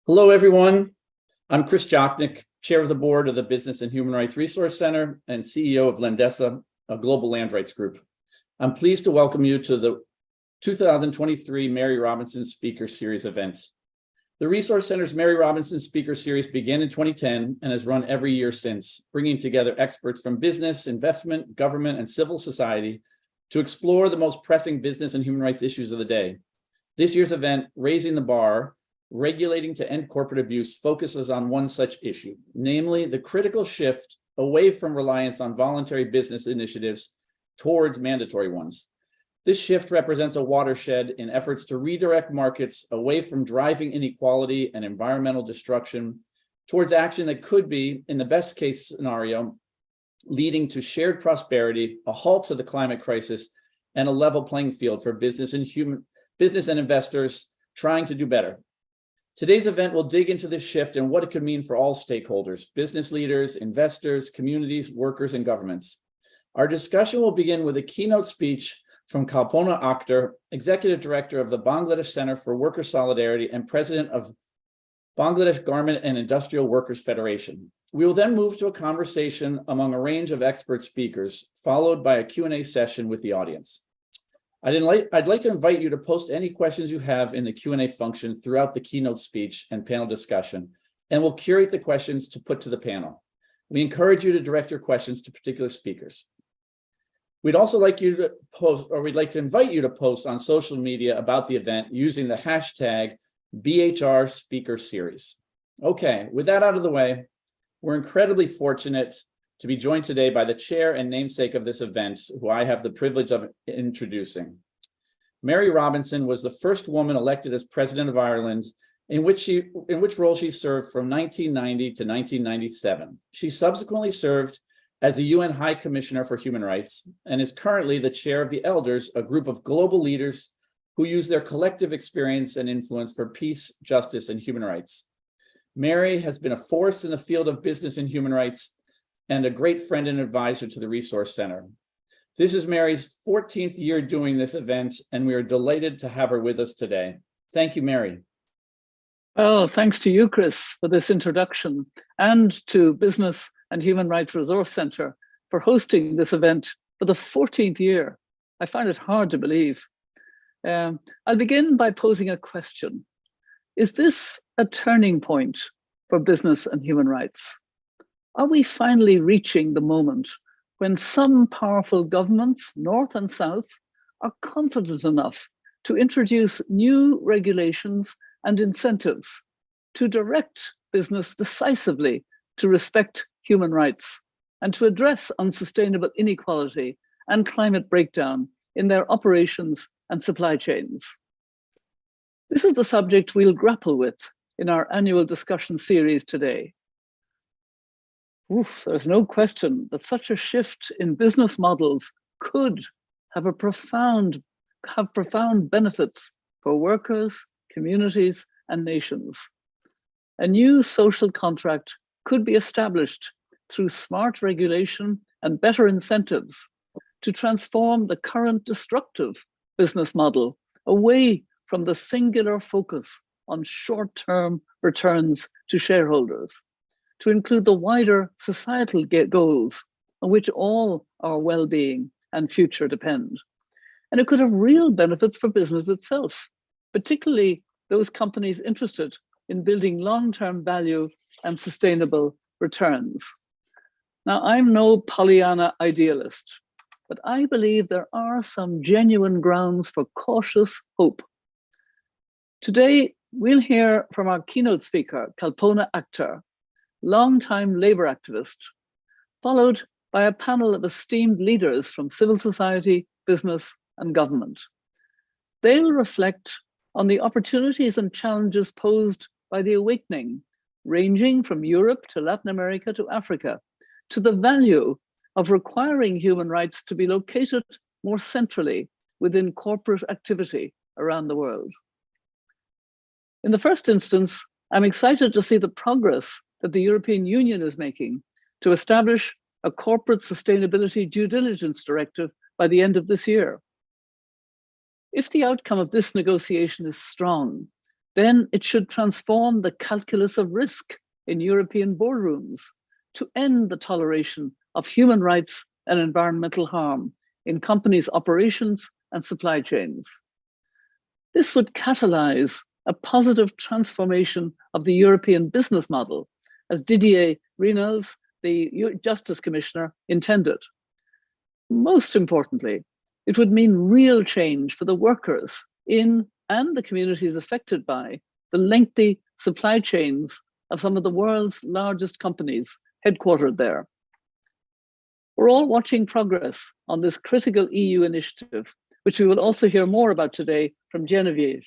Hello, everyone. I'm Chris Jochnick, Chair of the Board of the Business and Human Rights Resource Center and CEO of Lendesa, a global land rights group. I'm pleased to welcome you to the 2023 Mary Robinson Speaker Series event. The Resource Center's Mary Robinson Speaker Series began in 2010 and has run every year since, bringing together experts from business, investment, government, and civil society to explore the most pressing business and human rights issues of the day. This year's event, Raising the Bar, Regulating to End Corporate Abuse, focuses on one such issue, namely the critical shift away from reliance on voluntary business initiatives towards mandatory ones. This shift represents a watershed in efforts to redirect markets away from driving inequality and environmental destruction towards action that could be, in the best case scenario, leading to shared prosperity, a halt to the climate crisis, and a level playing field for business and investors trying to do better. Today's event will dig into this shift and what it could mean for all stakeholders, business leaders, investors, communities, workers, and governments. Our discussion will begin with a keynote speech from Kalpona Akter, Executive Director of the Bangladesh Center for Worker Solidarity and President of Bangladesh Garment and Industrial Workers Federation. We will then move to a conversation among a range of expert speakers, followed by a Q&A session with the audience. I'd like to invite you to post any questions you have in the Q&A function throughout the keynote speech and panel discussion, and we'll curate the questions to put to the panel. We encourage you to direct your questions to particular speakers. We'd like to invite you to post on social media about the event using the hashtag BHR Speaker Series. Okay, with that out of the way, we're incredibly fortunate to be joined today by the chair and namesake of this event, who I have the privilege of introducing. Mary Robinson was the first woman elected as President of Ireland, in which role she served from 1990 to 1997. She subsequently served as the UN High Commissioner for Human Rights and is currently the chair of the Elders, a group of global leaders who use their collective experience and influence for peace, justice, and human rights. Mary has been a force in the field of business and human rights and a great friend and advisor to the Resource Center. This is Mary's 14th year doing this event, and we are delighted to have her with us today. Thank you, Mary. Oh, thanks to you, Chris, for this introduction, and to Business and Human Rights Resource Center for hosting this event for the 14th year. I find it hard to believe. I'll begin by posing a question. Is this a turning point for business and human rights? Are we finally reaching the moment when some powerful governments, North and South, are confident enough to introduce new regulations and incentives to direct business decisively to respect human rights and to address unsustainable inequality and climate breakdown in their operations and supply chains? This is the subject we'll grapple with in our annual discussion series today. There's no question that such a shift in business models could have profound benefits for workers, communities, and nations. A new social contract could be established through smart regulation and better incentives to transform the current destructive business model away from the singular focus on short-term returns to shareholders, to include the wider societal goals on which all our well-being and future depend. And it could have real benefits for business itself, particularly those companies interested in building long-term value and sustainable returns. Now, I'm no Pollyanna idealist, but I believe there are some genuine grounds for cautious hope. Today, we'll hear from our keynote speaker, Kalpona Akter, longtime labor activist, followed by a panel of esteemed leaders from civil society, business, and government. They'll reflect on the opportunities and challenges posed by the awakening, ranging from Europe to Latin America to Africa, to the value of requiring human rights to be located more centrally within corporate activity around the world. In the first instance, I'm excited to see the progress that the European Union is making to establish a corporate sustainability due diligence directive by the end of this year. If the outcome of this negotiation is strong, then it should transform the calculus of risk in European boardrooms to end the toleration of human rights and environmental harm in companies' operations and supply chains. This would catalyze a positive transformation of the European business model, as Didier Reynders, the Justice Commissioner, intended. Most importantly, it would mean real change for the workers in and the communities affected by the lengthy supply chains of some of the world's largest companies headquartered there. We're all watching progress on this critical EU initiative, which we will also hear more about today from Geneviève.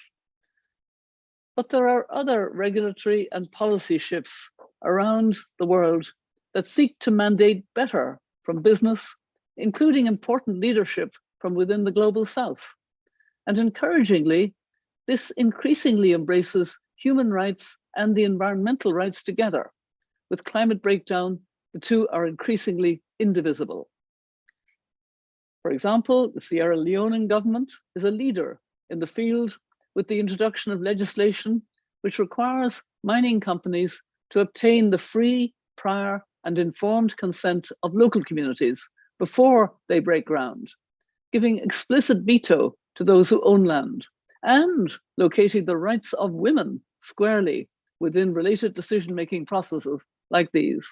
But there are other regulatory and policy shifts around the world that seek to mandate better from business, including important leadership from within the global south. And encouragingly, this increasingly embraces human rights and the environmental rights together. With climate breakdown, the two are increasingly indivisible. For example, the Sierra Leonean government is a leader in the field with the introduction of legislation which requires mining companies to obtain the free, prior, and informed consent of local communities before they break ground, giving explicit veto to those who own land, and locating the rights of women squarely within related decision-making processes like these.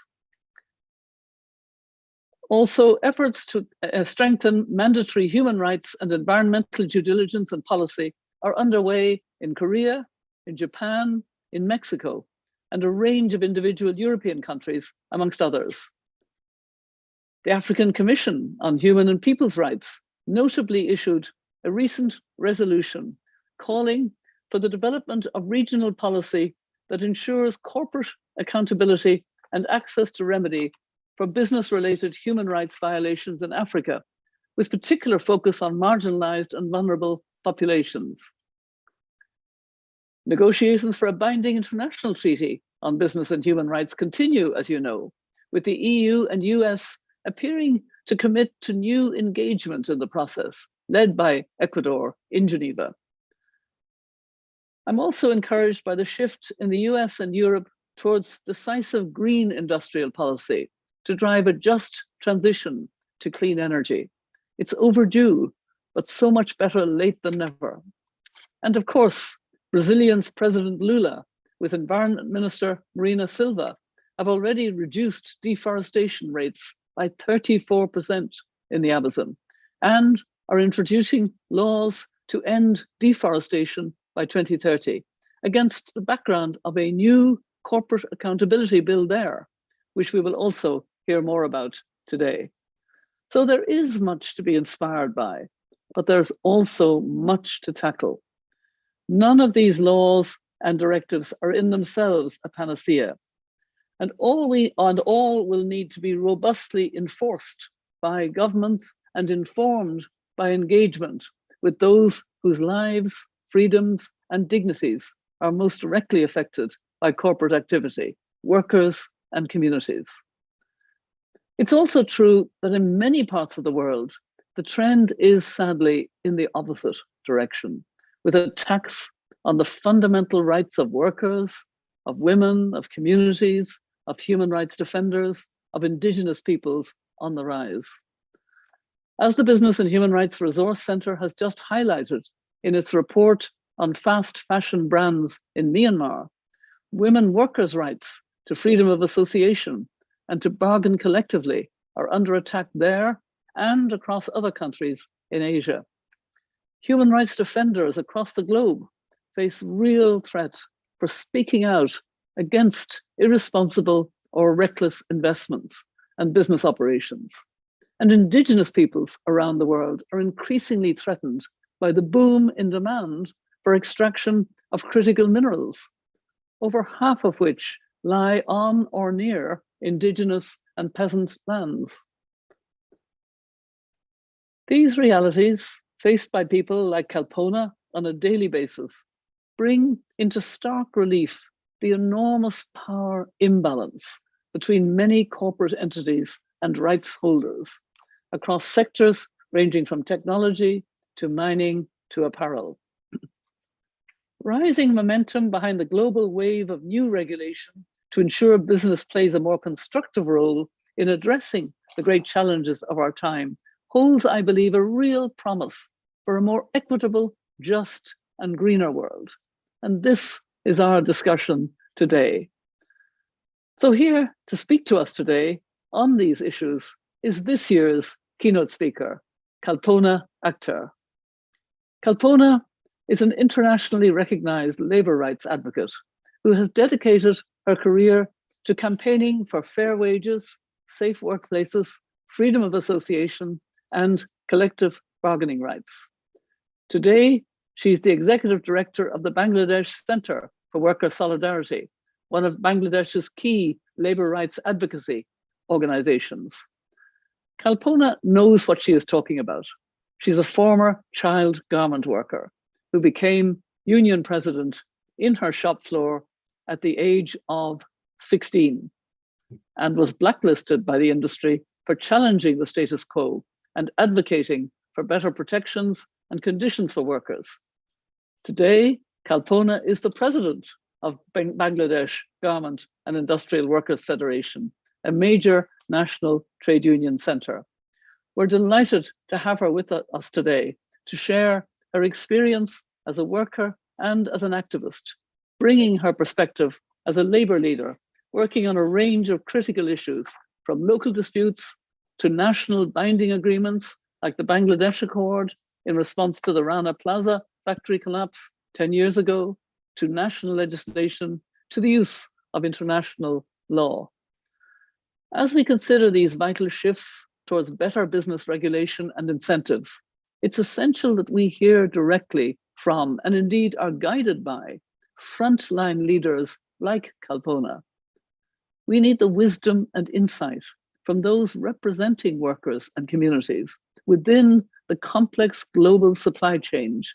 Also, efforts to strengthen mandatory human rights and environmental due diligence and policy are underway in Korea, in Japan, in Mexico, and a range of individual European countries, amongst others. The African Commission on Human and People's Rights notably issued a recent resolution calling for the development of regional policy that ensures corporate accountability and access to remedy for business-related human rights violations in Africa, with particular focus on marginalized and vulnerable populations. Negotiations for a binding international treaty on business and human rights continue, as you know, with the EU and US appearing to commit to new engagement in the process, led by Ecuador in Geneva. I'm also encouraged by the shift in the US and Europe towards decisive green industrial policy to drive a just transition to clean energy. It's overdue, but so much better late than never. And of course, Brazilian's President Lula with Environment Minister Marina Silva have already reduced deforestation rates by 34% in the Amazon and are introducing laws to end deforestation by 2030 against the background of a new corporate accountability bill there, which we will also hear more about today. So there is much to be inspired by, but there's also much to tackle. None of these laws and directives are in themselves a panacea, and all will need to be robustly enforced by governments and informed by engagement with those whose lives, freedoms, and dignities are most directly affected by corporate activity, workers and communities. It's also true that in many parts of the world, the trend is sadly in the opposite direction, with attacks on the fundamental rights of workers, of women, of communities, of human rights defenders, of indigenous peoples on the rise. As the Business and Human Rights Resource Centre has just highlighted in its report on fast fashion brands in Myanmar, women workers' rights to freedom of association and to bargain collectively are under attack there and across other countries in Asia. Human rights defenders across the globe face real threat for speaking out against irresponsible or reckless investments and business operations. And indigenous peoples around the world are increasingly threatened by the boom in demand for extraction of critical minerals, over half of which lie on or near indigenous and peasant lands. These realities, faced by people like Kalpona on a daily basis, bring into stark relief the enormous power imbalance between many corporate entities and rights holders across sectors ranging from technology to mining to apparel. Rising momentum behind the global wave of new regulation to ensure business plays a more constructive role in addressing the great challenges of our time holds, I believe, a real promise for a more equitable, just, and greener world. And this is our discussion today. So here to speak to us today on these issues is this year's keynote speaker, Kalpona Akter. Kalpona is an internationally recognized labor rights advocate who has dedicated her career to campaigning for fair wages, safe workplaces, freedom of association, and collective bargaining rights. Today, she's the executive director of the Bangladesh Center for Worker Solidarity, one of Bangladesh's key labor rights advocacy organizations. Kalpona knows what she is talking about. She's a former child garment worker who became union president in her shop floor at the age of 16 and was blacklisted by the industry for challenging the status quo and advocating for better protections and conditions for workers. Today, Kalpona is the president of Bangladesh Garment and Industrial Workers Federation, a major national trade union center. We're delighted to have her with us today to share her experience as a worker and as an activist, bringing her perspective as a labor leader, working on a range of critical issues, from local disputes to national binding agreements like the Bangladesh Accord in response to the Rana Plaza factory collapse 10 years ago, to national legislation, to the use of international law. As we consider these vital shifts towards better business regulation and incentives, it's essential that we hear directly from, and indeed are guided by, frontline leaders like Kalpona. We need the wisdom and insight from those representing workers and communities within the complex global supply chains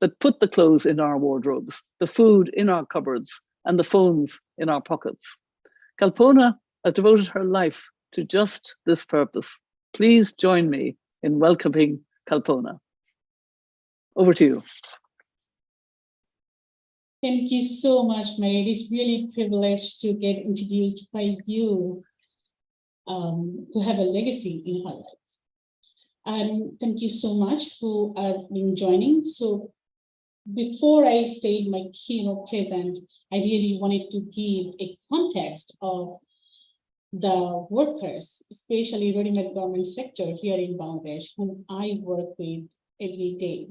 that put the clothes in our wardrobes, the food in our cupboards, and the phones in our pockets. Kalpona has devoted her life to just this purpose. Please join me in welcoming Kalpona. Over to you. Thank you so much, Mary. It is really a privilege to get introduced by you, who have a legacy in her life. Thank you so much who are been joining. So before I state my keynote present, I really wanted to give a context of the workers, especially ready-made garment sector here in Bangladesh, whom I work with every day.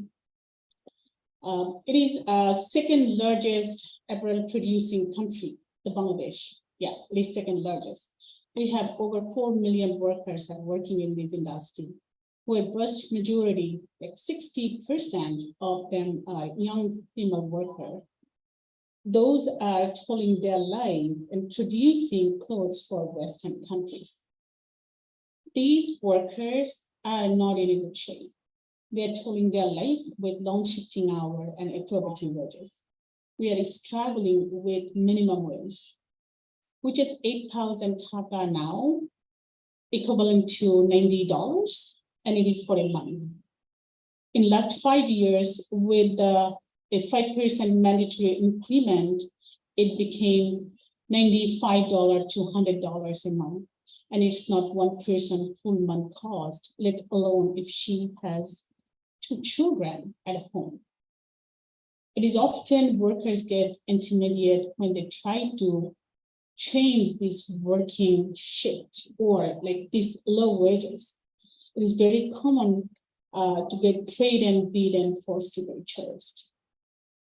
It is our second largest apparel producing country, the Bangladesh. Yeah, it is second largest. We have over 4 million workers are working in this industry, who a vast majority, like 60% of them are young female workers. Those are toiling their life and producing clothes for Western countries. These workers are not in a good shape. They're toiling their life with long shifting hours and exorbitant wages. We are struggling with minimum wage, which is 8,000 taka now, equivalent to $90, and it is for a month. In last 5 years, with a 5% mandatory increment, it became $95 to $100 a month. And it's not one person full month cost, let alone if she has 2 children at home. It is often workers get intimidated when they try to change this working shift or like these low wages. It is very common to get trade and beaten for civil choice.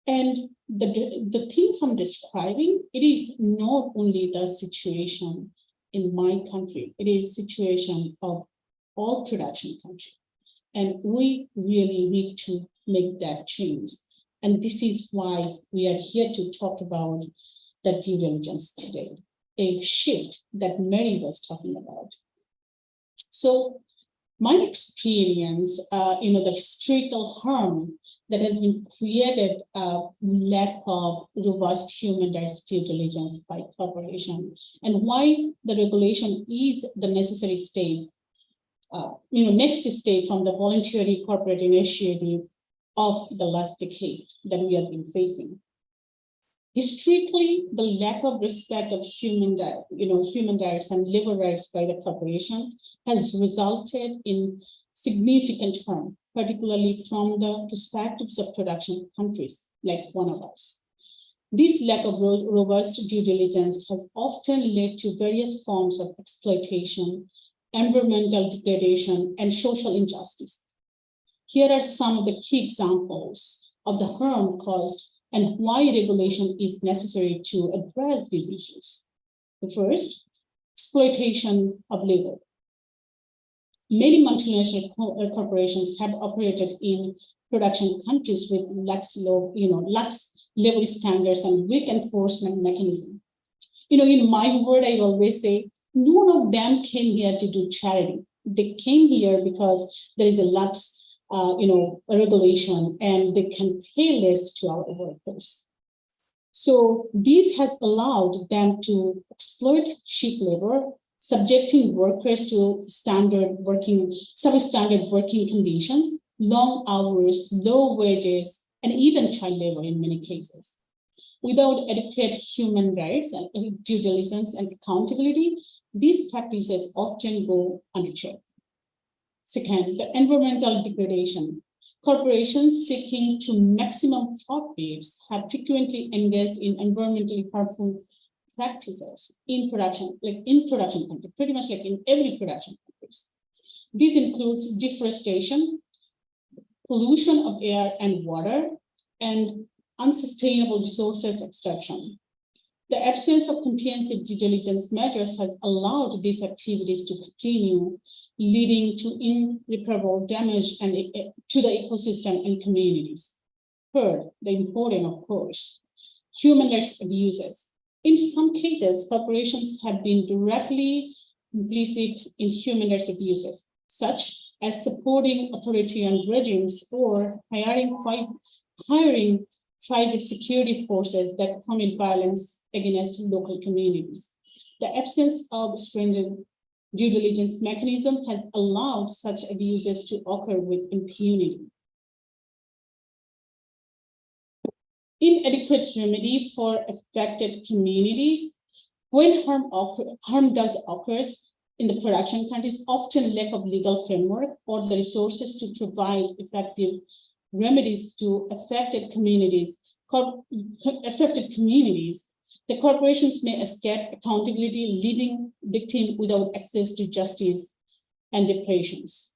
And the things I'm describing, it is not only the situation in my country, it is situation of all production countries. And we really need to make that change. And this is why we are here to talk about the due diligence today, a shift that Mary was talking about. So my experience, the historical harm that has been created, lack of robust human rights due diligence by corporation, and why the regulation is the necessary step, next step from the voluntary corporate initiative of the last decade that we have been facing. Historically, the lack of respect of human rights and labor rights by the corporation has resulted in significant harm, particularly from the perspectives of production countries like one of us. This lack of robust due diligence has often led to various forms of exploitation, environmental degradation, and social injustice. Here are some of the key examples of the harm caused and why regulation is necessary to address these issues. The first, exploitation of labor. Many multinational corporations have operated in production countries with lax labor standards and weak enforcement mechanism. In my word, I always say, none of them came here to do charity. They came here because there is a lax regulation, and they can pay less to our workers. So this has allowed them to exploit cheap labor, subjecting workers to substandard working conditions, long hours, low wages, and even child labor in many cases. Without adequate human rights and due diligence and accountability, these practices often go unchecked. Second, the environmental degradation. Corporations seeking to maximum profits have frequently engaged in environmentally harmful practices in production countries, pretty much like in every production countries. This includes deforestation, pollution of air and water, and unsustainable resources extraction. The absence of comprehensive due diligence measures has allowed these activities to continue, leading to irreparable damage to the ecosystem and communities. Third, the important, of course, human rights abuses. In some cases, corporations have been directly complicit in human rights abuses, such as supporting authoritarian regimes or hiring private security forces that commit violence against local communities. The absence of stringent due diligence mechanism has allowed such abuses to occur with impunity. Inadequate remedy for affected communities. When harm does occurs in the production countries, often lack of legal framework or the resources to provide effective remedies to affected communities, the corporations may escape accountability, leaving victims without access to justice and reparations.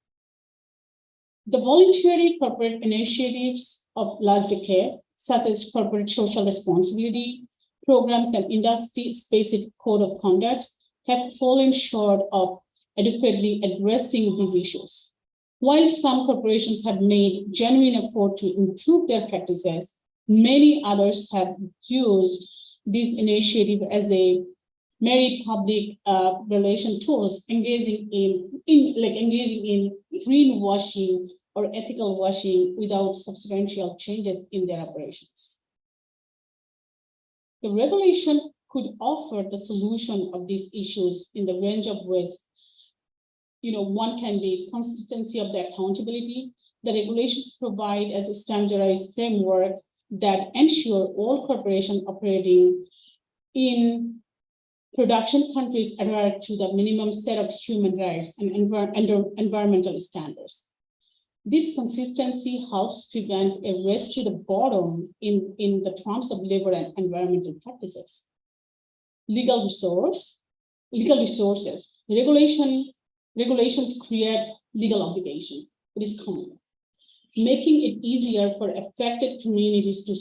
The voluntary corporate initiatives of last decade, such as corporate social responsibility programs and industry-specific code of conduct, have fallen short of adequately addressing these issues. While some corporations have made genuine effort to improve their practices, many others have used this initiative as a mere public relation tools, engaging in greenwashing or ethical washing without substantial changes in their operations. The regulation could offer the solution of these issues in the range of ways. One can be consistency of the accountability. The regulations provide as a standardized framework that ensure all corporations operating in production countries adhere to the minimum set of human rights and environmental standards. This consistency helps prevent a race to the bottom in the terms of labor and environmental practices. Legal resources. Regulations create legal obligation. It is common, making it easier for affected communities to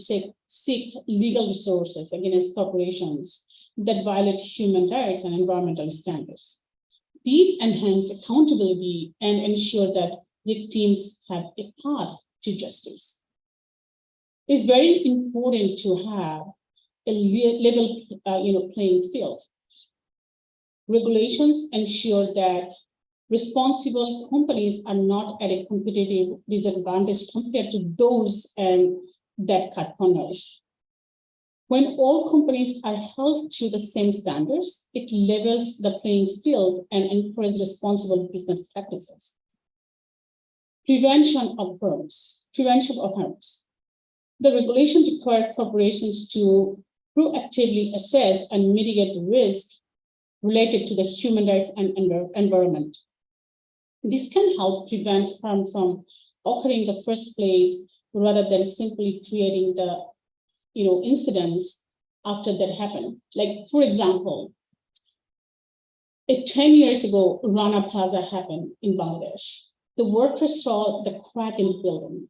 seek legal resources against corporations that violate human rights and environmental standards. These enhance accountability and ensure that victims have a path to justice. It's very important to have a level playing field. Regulations ensure that responsible companies are not at a competitive disadvantage compared to those that cut corners. When all companies are held to the same standards, it levels the playing field and encourages responsible business practices. prevention of harms. The regulation requires corporations to proactively assess and mitigate the risk related to the human rights and environment. This can help prevent harm from occurring in the first place, rather than simply creating the incidents after that happened. Like, for example, 10 years ago, Rana Plaza happened in Bangladesh. The workers saw the crack in the building.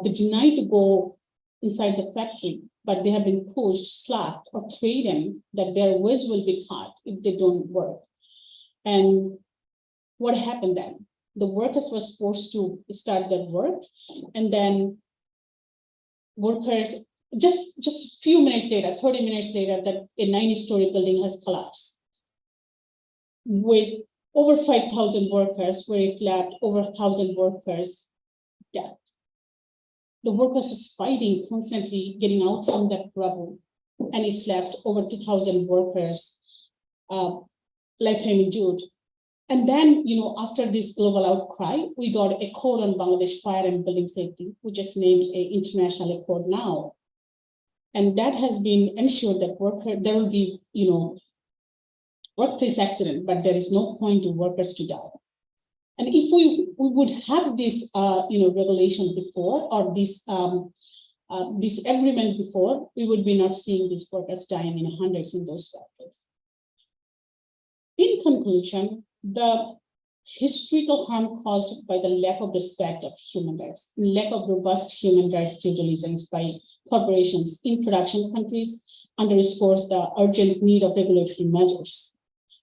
They denied to go inside the factory, but they have been pushed, slapped, or threatened that their wages will be cut if they don't work. And what happened then? The workers was forced to start their work, and then workers, just a few minutes later, 30 minutes later, that a 90-story building has collapsed with over 5,000 workers, where it left over 1,000 workers dead. The workers was fighting, constantly getting out from that rubble, and it's left over 2,000 workers lifetime injured. And then, after this global outcry, we got a code on Bangladesh fire and building safety, which is named an international code now. And that has been ensured that there will be, workplace accident, but there is no point to workers to die. And if we would have this, regulation before, or this agreement before, we would be not seeing these workers dying in hundreds in those factories. In conclusion, the historical harm caused by the lack of respect of human rights, lack of robust human rights due diligence by corporations in production countries underscores the urgent need of regulatory measures.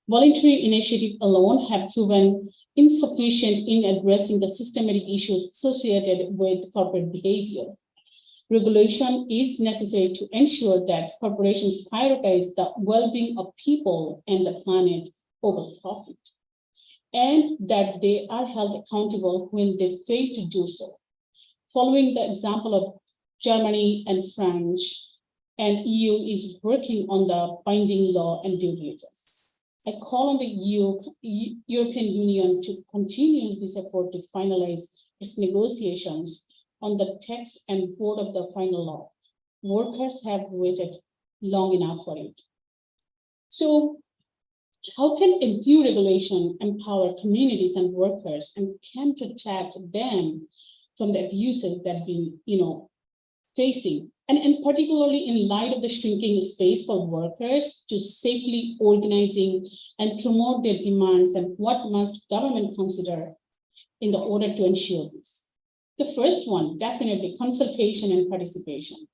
Voluntary initiative alone have proven insufficient in addressing the systematic issues associated with corporate behavior. Regulation is necessary to ensure that corporations prioritize the well-being of people and the planet over profit, and that they are held accountable when they fail to do so. Following the example of Germany and France, and EU is working on the binding law and due diligence. I call on the European Union to continue this effort to finalize its negotiations on the text and vote of the final law. Workers have waited long enough for it. So, how can a due regulation empower communities and workers and can protect them from the abuses that been, facing? And particularly in light of the shrinking space for workers to safely organizing and promote their demands, and what must government consider in the order to ensure this? The first one, definitely consultation and participation.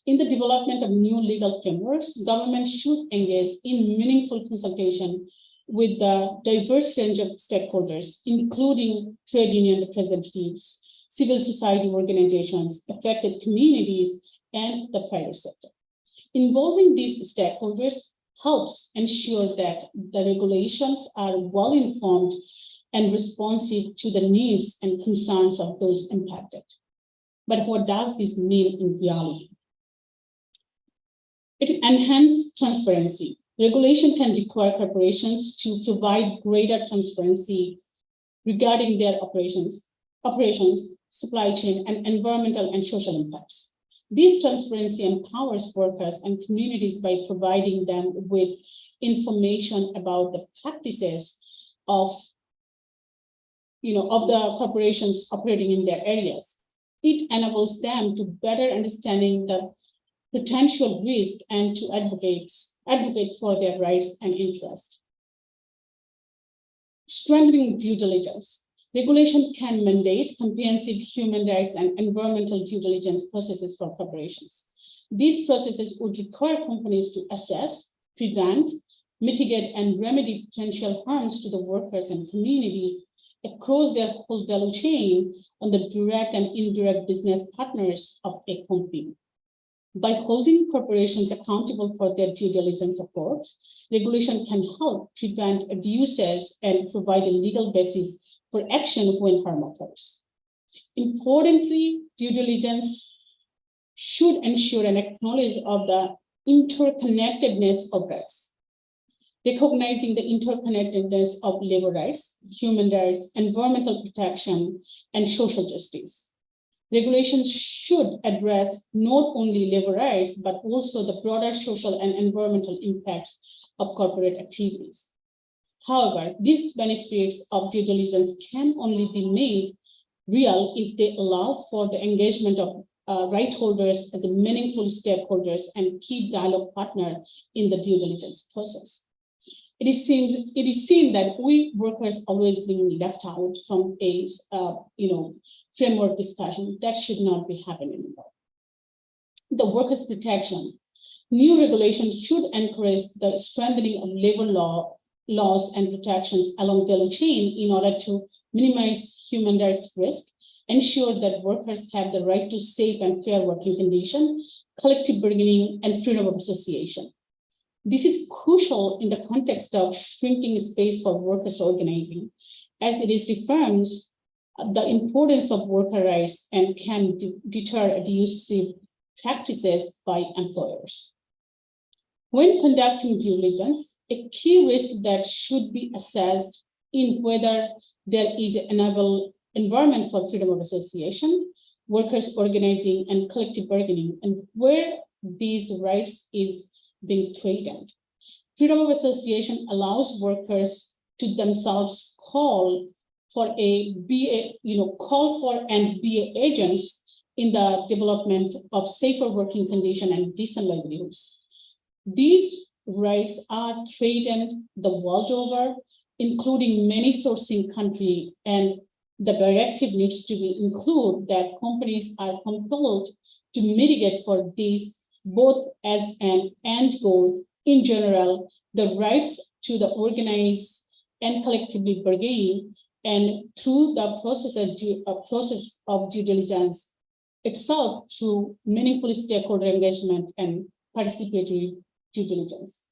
In the development of new legal frameworks, government should engage in meaningful consultation with the diverse range of stakeholders, including trade union representatives, civil society organizations, affected communities, and the private sector. Involving these stakeholders helps ensure that the regulations are well-informed and responsive to the needs and concerns of those impacted. But what does this mean in reality? It enhances transparency. Regulation can require corporations to provide greater transparency regarding their operations, supply chain, and environmental and social impacts. This transparency empowers workers and communities by providing them with information about the practices of the corporations operating in their areas. It enables them to better understanding the potential risk and to advocate for their rights and interests. Strengthening due diligence. Regulation can mandate comprehensive human rights and environmental due diligence processes for corporations. These processes would require companies to assess, prevent, mitigate, and remedy potential harms to the workers and communities across their whole value chain on the direct and indirect business partners of a company. By holding corporations accountable for their due diligence efforts, regulation can help prevent abuses and provide a legal basis for action when harm occurs. Importantly, due diligence should ensure an acknowledgement of the interconnectedness of risks. recognizing the interconnectedness of labor rights, human rights, environmental protection, and social justice. Regulations should address not only labor rights, but also the broader social and environmental impacts of corporate activities. However, these benefits of due diligence can only be made real if they allow for the engagement of right holders as a meaningful stakeholders and key dialogue partner in the due diligence process. It is seen that we workers always being left out from a framework discussion. That should not be happening anymore. The workers' protection. New regulations should encourage the strengthening of labor laws and protections along the value chain in order to minimize human rights risk, ensure that workers have the right to safe and fair working conditions, collective bargaining, and freedom of association. This is crucial in the context of shrinking space for workers organizing, as it reaffirms the importance of worker rights and can deter abusive practices by employers. When conducting due diligence, a key risk that should be assessed in whether there is an enable environment for freedom of association, workers organizing, and collective bargaining, and where these rights is being threatened. Freedom of association allows workers to themselves call for and be agents in the development of safer working conditions and decent livelihoods. These rights are threatened the world over, including many sourcing countries, and the directive needs to include that companies are compelled to mitigate for these both as an end goal. In general, the rights to the organize and collectively bargain, and through the process of due diligence itself through meaningful stakeholder engagement and participatory due diligence.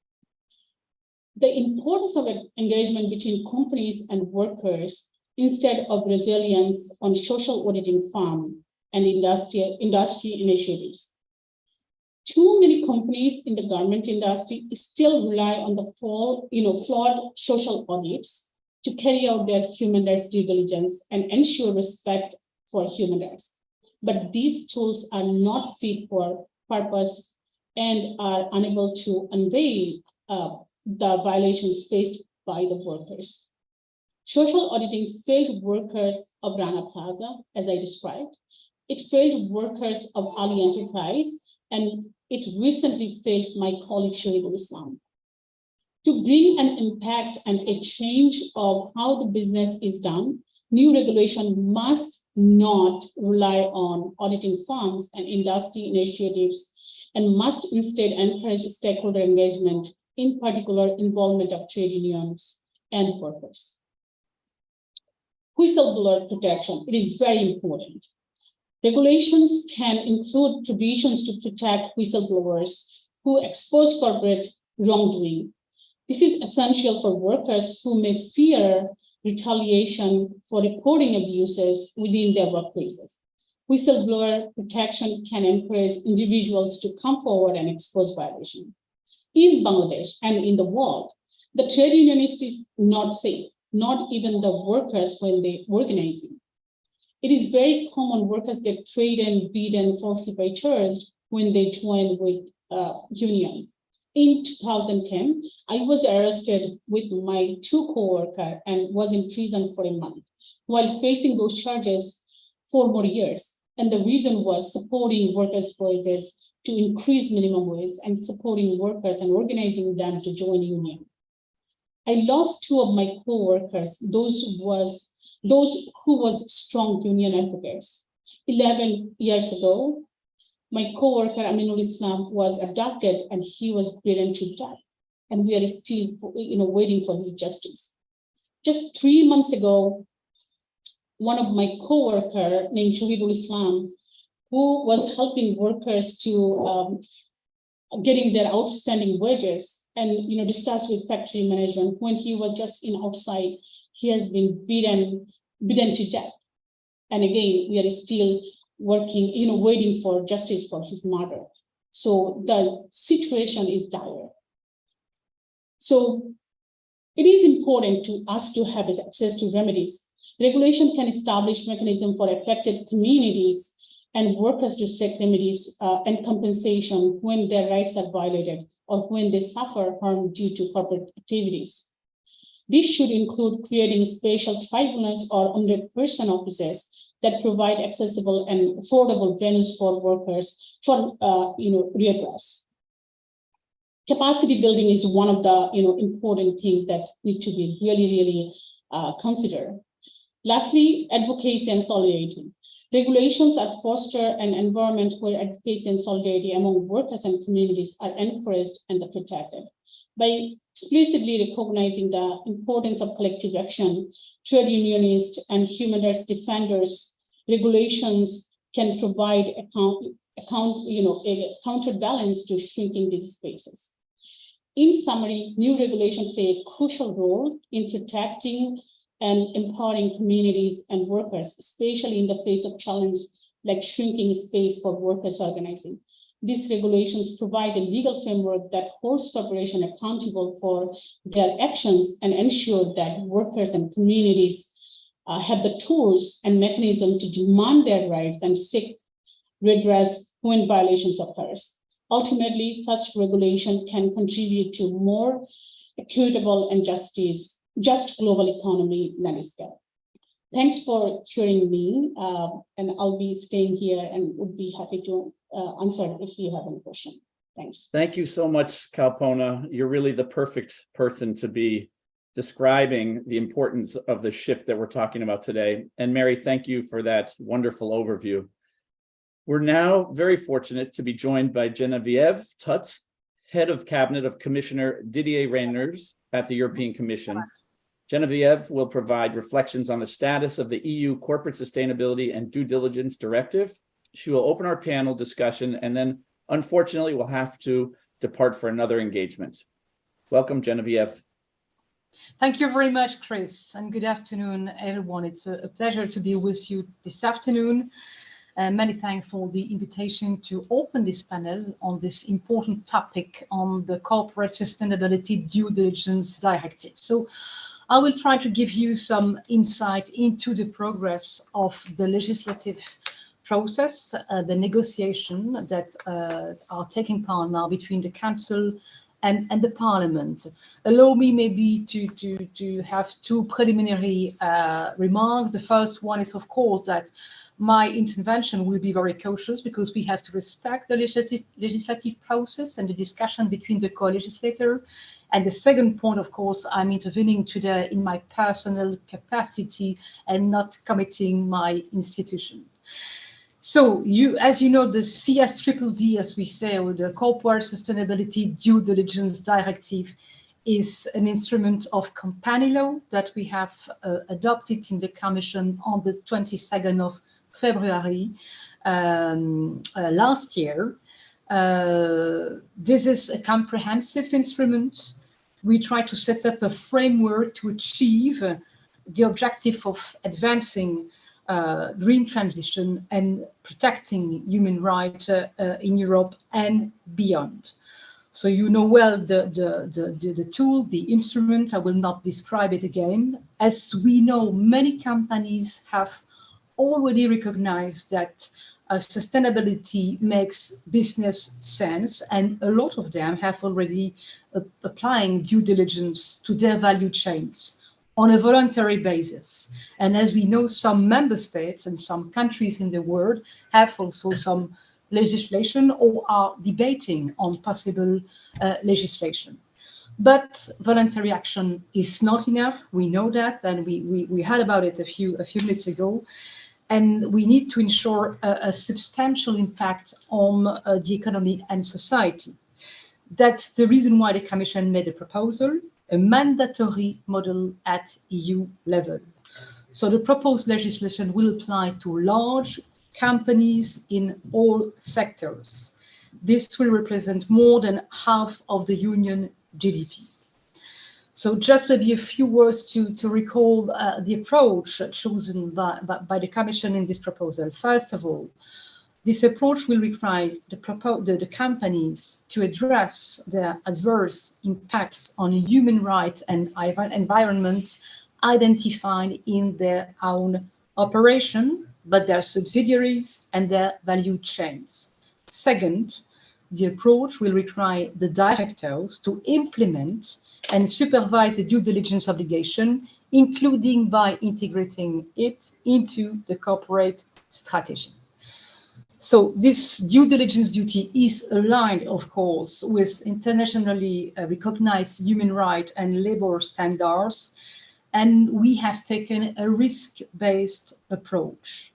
The importance of engagement between companies and workers instead of resilience on social auditing firm and industry initiatives. Too many companies in the garment industry still rely on the flawed social audits to carry out their human rights due diligence and ensure respect for human rights. But these tools are not fit for purpose and are unable to unveil the violations faced by the workers. Social auditing failed workers of Rana Plaza, as I described. It failed workers of Ali Enterprise, and it recently failed my colleague Shahidul Islam. To bring an impact and a change of how the business is done, new regulation must not rely on auditing firms and industry initiatives, and must instead encourage stakeholder engagement, in particular involvement of trade unions and workers. Whistleblower protection, it is very important. Regulations can include provisions to protect whistleblowers who expose corporate wrongdoing. This is essential for workers who may fear retaliation for reporting abuses within their workplaces. Whistleblower protection can encourage individuals to come forward and expose violation. In Bangladesh and in the world, the trade unionist is not safe, not even the workers when they organizing. It is very common workers get threatened, beaten, falsely charged when they join with union. In 2010, I was arrested with my 2 co-workers and was in prison for a month while facing those charges 4 more years. And the reason was supporting workers' voices to increase minimum wage and supporting workers and organizing them to join union. I lost 2 of my co-workers, those who was strong union advocates. 11 years ago, my co-worker Aminul Islam was abducted and he was beaten to death. And we are still waiting for his justice. Just 3 months ago, one of my co-worker named Shahidul Islam, who was helping workers to getting their outstanding wages and discuss with factory management, when he was just outside, he has been beaten to death. And again, we are still working, waiting for justice for his murder. So the situation is dire. So it is important to us to have access to remedies. Regulation can establish mechanism for affected communities and workers to seek remedies and compensation when their rights are violated or when they suffer harm due to corporate activities. This should include creating special tribunals or 100-person offices that provide accessible and affordable venues for workers for redress. Capacity building is one of the important things that need to be really considered. Lastly, advocacy and solidarity. Regulations are foster an environment where advocacy and solidarity among workers and communities are encouraged and protected. By explicitly recognizing the importance of collective action, trade unionists and human rights defenders, regulations can provide a counterbalance to shrinking these spaces. In summary, new regulations play a crucial role in protecting and empowering communities and workers, especially in the face of challenge like shrinking space for workers organizing. These regulations provide a legal framework that holds corporations accountable for their actions and ensure that workers and communities have the tools and mechanisms to demand their rights and seek redress when violations occurs. Ultimately, such regulation can contribute to more equitable and just global economy landscape. Thanks for hearing me, and I'll be staying here and would be happy to answer if you have any question. Thanks. Thank you so much, Kalpona. You're really the perfect person to be describing the importance of the shift that we're talking about today. And Mary, thank you for that wonderful overview. We're now very fortunate to be joined by Geneviève Tuts, Head of Cabinet of Commissioner Didier Reynders at the European Commission. Geneviève will provide reflections on the status of the EU Corporate Sustainability and Due Diligence Directive. She will open our panel discussion and then, unfortunately, we'll have to depart for another engagement. Welcome, Geneviève. Thank you very much, Chris, and good afternoon, everyone. It's a pleasure to be with you this afternoon. Many thanks for the invitation to open this panel on this important topic on the Corporate Sustainability Due Diligence Directive. So I will try to give you some insight into the progress of the legislative process, the negotiation that are taking part now between the Council and the Parliament. Allow me maybe to have two preliminary remarks. The first one is, of course, that my intervention will be very cautious because we have to respect the legislative process and the discussion between the co-legislator. And the second point, of course, I'm intervening today in my personal capacity and not committing my institution. So as you know, the CSDDD, as we say, or the Corporate Sustainability Due Diligence Directive, is an instrument of company law that we have adopted in the Commission on the 22nd of February last year. This is a comprehensive instrument. We try to set up a framework to achieve the objective of advancing green transition and protecting human rights in Europe and beyond. So you know well the tool, the instrument. I will not describe it again. As we know, many companies have already recognized that sustainability makes business sense, and a lot of them have already applying due diligence to their value chains on a voluntary basis. And as we know, some member states and some countries in the world have also some legislation or are debating on possible legislation. But voluntary action is not enough. We know that, and we heard about it a few minutes ago. And we need to ensure a substantial impact on the economy and society. That's the reason why the Commission made a proposal, a mandatory model at EU level. So the proposed legislation will apply to large companies in all sectors. This will represent more than half of the Union GDP. So just maybe a few words to recall the approach chosen by the Commission in this proposal. First of all, This approach will require the companies to address their adverse impacts on human rights and environment identified in their own operation, but their subsidiaries and their value chains. Second, the approach will require the directors to implement and supervise the due diligence obligation, including by integrating it into the corporate strategy. So this due diligence duty is aligned, of course, with internationally recognized human rights and labor standards, and we have taken a risk-based approach.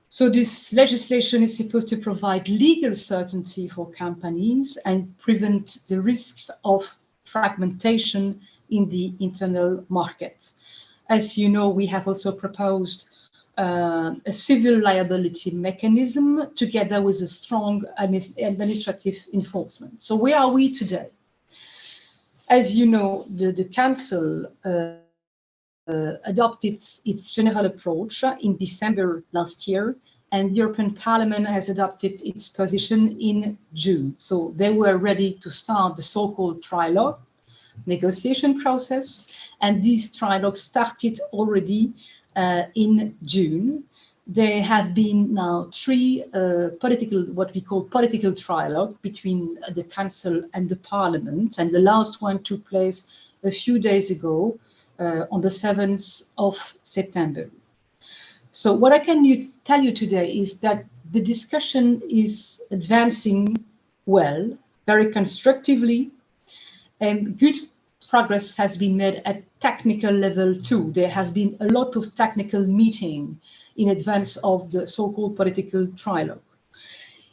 So this legislation is supposed to provide legal certainty for companies and prevent the risks of fragmentation in the internal market. As you know, we have also proposed a civil liability mechanism together with a strong administrative enforcement. So where are we today? As you know, the Council adopted its general approach in December last year, and the European Parliament has adopted its position in June. So they were ready to start the so-called trilogue negotiation process, and these trilogues started already in June. There have been now three what we call political trilogue between the Council and the Parliament, and the last one took place a few days ago on the 7th of September. So what I can tell you today is that the discussion is advancing well, very constructively, and good progress has been made at technical level too. There has been a lot of technical meeting in advance of the so-called political trilogue.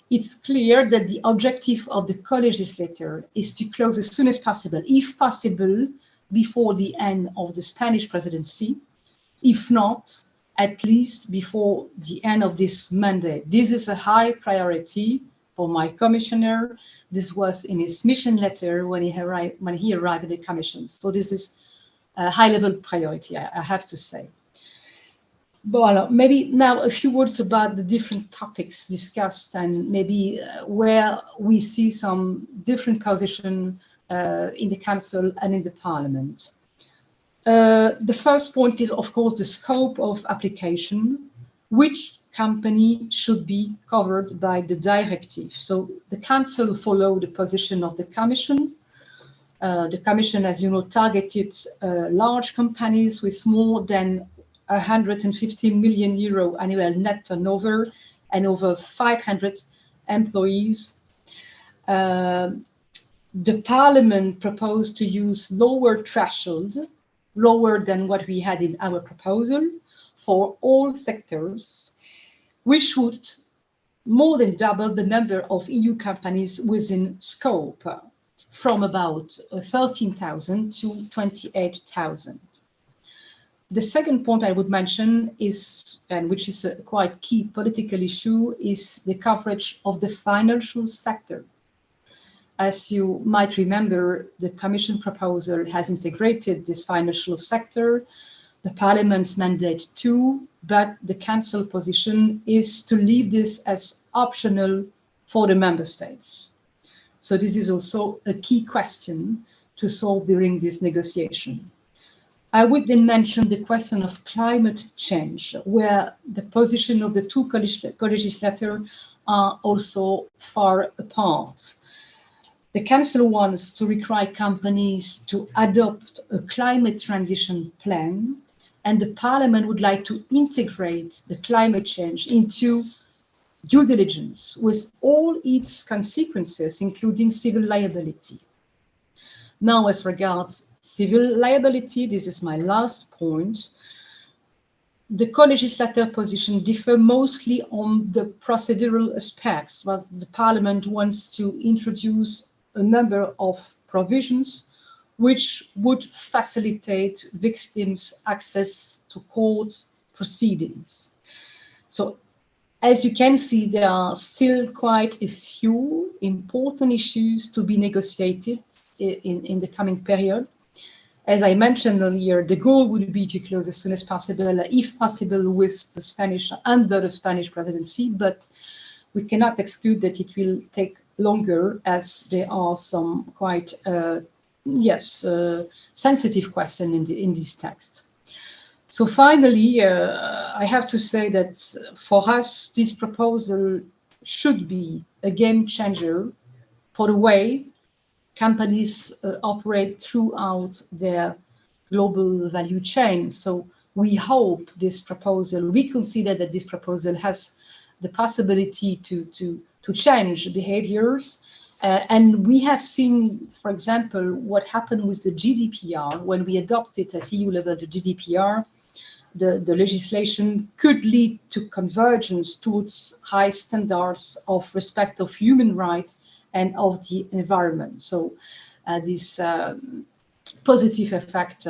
It's clear that the objective of the co-legislator is to close as soon as possible, if possible, before the end of the Spanish presidency, if not, at least before the end of this mandate. This is a high priority for my commissioner. This was in his mission letter when he arrived at the commission. So this is a high-level priority, I have to say. But maybe now a few words about the different topics discussed and maybe where we see some different position in the Council and in the Parliament. The first point is, of course, the scope of application. Which company should be covered by the directive? So the Council followed the position of the Commission. The Commission, as you know, targeted large companies with more than 150 million euro annual net turnover and over 500 employees. The Parliament proposed to use lower threshold, lower than what we had in our proposal, for all sectors, which would more than double the number of EU companies within scope, from about 13,000 to 28,000. The second point I would mention is, and which is a quite key political issue, is the coverage of the financial sector. As you might remember, the Commission proposal has integrated this financial sector, the Parliament's mandate too, but the Council position is to leave this as optional for the Member States. So this is also a key question to solve during this negotiation. I would then mention the question of climate change, where the position of the two co-legislators are also far apart. The Council wants to require companies to adopt a climate transition plan, and the Parliament would like to integrate the climate change into due diligence with all its consequences, including civil liability. Now, as regards civil liability, this is my last point. The co-legislator positions differ mostly on the procedural aspects, but the Parliament wants to introduce a number of provisions which would facilitate victims' access to court proceedings. So, as you can see, there are still quite a few important issues to be negotiated in the coming period. As I mentioned earlier, the goal would be to close as soon as possible, if possible, with the Spanish, under the Spanish presidency, but we cannot exclude that it will take longer, as there are some quite sensitive questions in this text. So finally, I have to say that for us, this proposal should be a game changer for the way companies operate throughout their global value chain. So we hope this proposal, we consider that this proposal has the possibility to change behaviors. And we have seen, for example, what happened with the GDPR. When we adopted at EU level the GDPR, the legislation could lead to convergence towards high standards of respect of human rights and of the environment. So this positive effect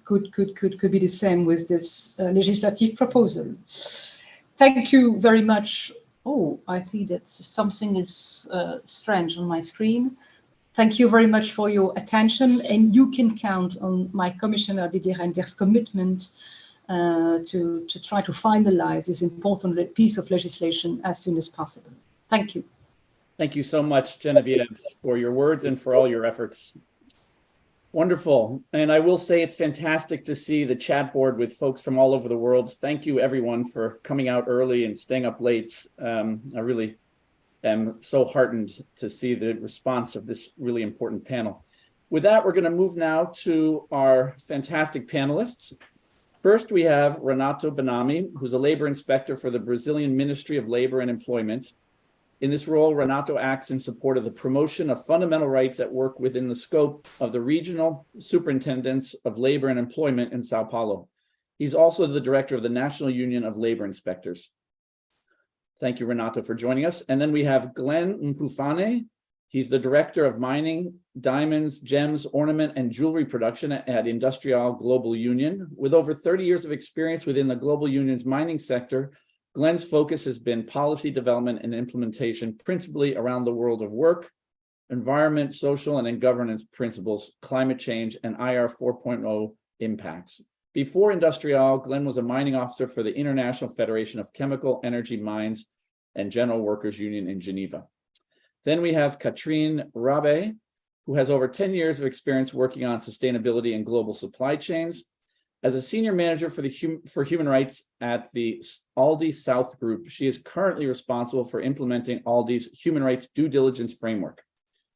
could be the same with this legislative proposal. Thank you very much. Oh, I see that something is strange on my screen. Thank you very much for your attention, and you can count on my Commissioner Didier Reynders' commitment to try to finalize this important piece of legislation as soon as possible. Thank you. Thank you so much, Geneviève, for your words and for all your efforts. Wonderful. And I will say it's fantastic to see the chat board with folks from all over the world. Thank you, everyone, for coming out early and staying up late. I really am so heartened to see the response of this really important panel. With that, we're going to move now to our fantastic panelists. First, we have Renato Benami, who's a labor inspector for the Brazilian Ministry of Labor and Employment. In this role, Renato acts in support of the promotion of fundamental rights at work within the scope of the Regional Superintendents of Labor and Employment in Sao Paulo. He's also the director of the National Union of Labor Inspectors. Thank you, Renato, for joining us. And then we have Glen Mpufane. He's the director of mining, diamonds, gems, ornament, and jewelry production at IndustriALL Global Union. With over 30 years of experience within the Global Union's mining sector, Glen's focus has been policy development and implementation, principally around the world of work, environment, social, and governance principles, climate change, and IR 4.0 impacts. Before IndustriALL, Glen was a mining officer for the International Federation of Chemical, Energy, Mines, and General Workers Union in Geneva. Then we have Katrine Rabe, who has over 10 years of experience working on sustainability and global supply chains. As a senior manager for human rights at the Aldi South Group, she is currently responsible for implementing Aldi's human rights due diligence framework.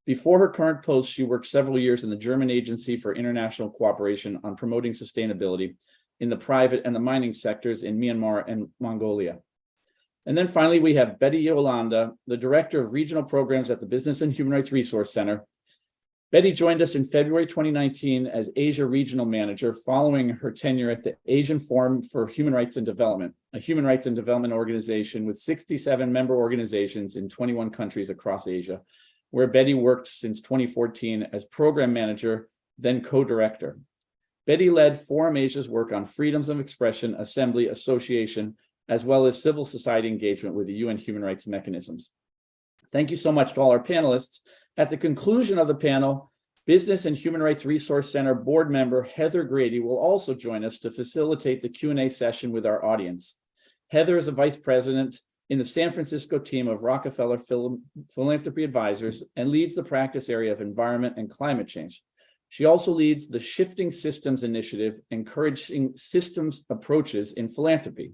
Before her current post, she worked several years in the German Agency for International Cooperation on promoting sustainability in the private and the mining sectors in Myanmar and Mongolia. And then finally, we have Betty Yolanda, the Director of Regional Programs at the Business and Human Rights Resource Center. Betty joined us in February 2019 as Asia Regional Manager following her tenure at the Asian Forum for Human Rights and Development, a human rights and development organization with 67 member organizations in 21 countries across Asia, where Betty worked since 2014 as Program Manager, then Co-Director. Betty led Forum Asia's work on freedoms of expression, assembly, association, as well as civil society engagement with the UN human rights mechanisms. Thank you so much to all our panelists. At the conclusion of the panel, Business and Human Rights Resource Center board member Heather Grady will also join us to facilitate the Q&A session with our audience. Heather is a vice president in the San Francisco team of Rockefeller Philanthropy Advisors and leads the practice area of environment and climate change. She also leads the Shifting Systems Initiative, encouraging systems approaches in philanthropy.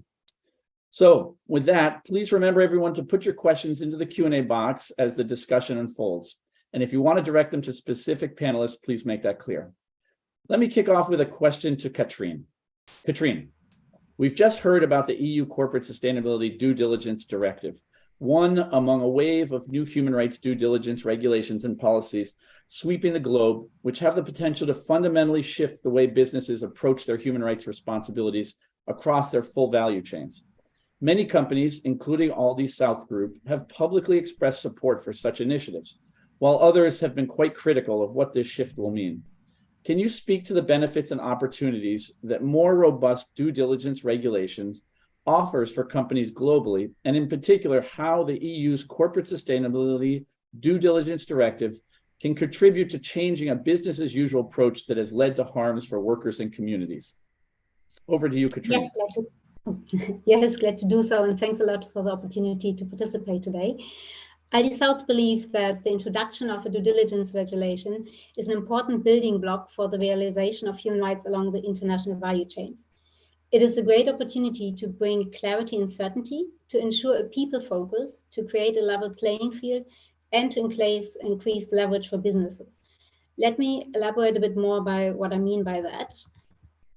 So with that, please remember everyone to put your questions into the Q&A box as the discussion unfolds. And if you want to direct them to specific panelists, please make that clear. Let me kick off with a question to Katrine. Katrine, we've just heard about the EU Corporate Sustainability Due Diligence Directive, one among a wave of new human rights due diligence regulations and policies sweeping the globe, which have the potential to fundamentally shift the way businesses approach their human rights responsibilities across their full value chains. Many companies, including Aldi South Group, have publicly expressed support for such initiatives, while others have been quite critical of what this shift will mean. Can you speak to the benefits and opportunities that more robust due diligence regulations offers for companies globally, and in particular, how the EU's Corporate Sustainability Due Diligence Directive can contribute to changing a business as usual approach that has led to harms for workers and communities? Over to you, Katrine. Yes, Glen. Yes, glad to do so, and thanks a lot for the opportunity to participate today. ID South believes that the introduction of a due diligence regulation is an important building block for the realization of human rights along the international value chains. It is a great opportunity to bring clarity and certainty, to ensure a people focus, to create a level playing field, and to increase leverage for businesses. Let me elaborate a bit more by what I mean by that.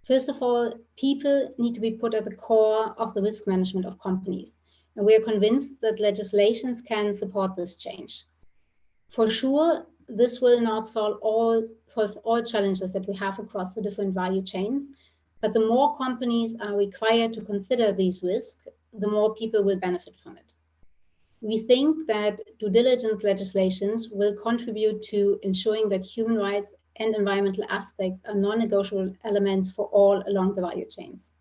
First of all, people need to be put at the core of the risk management of companies. And we are convinced that legislations can support this change. For sure, this will not solve all challenges that we have across the different value chains, but the more companies are required to consider these risks, the more people will benefit from it. We think that due diligence legislations will contribute to ensuring that human rights and environmental aspects are non-negotiable elements for all along the value chains.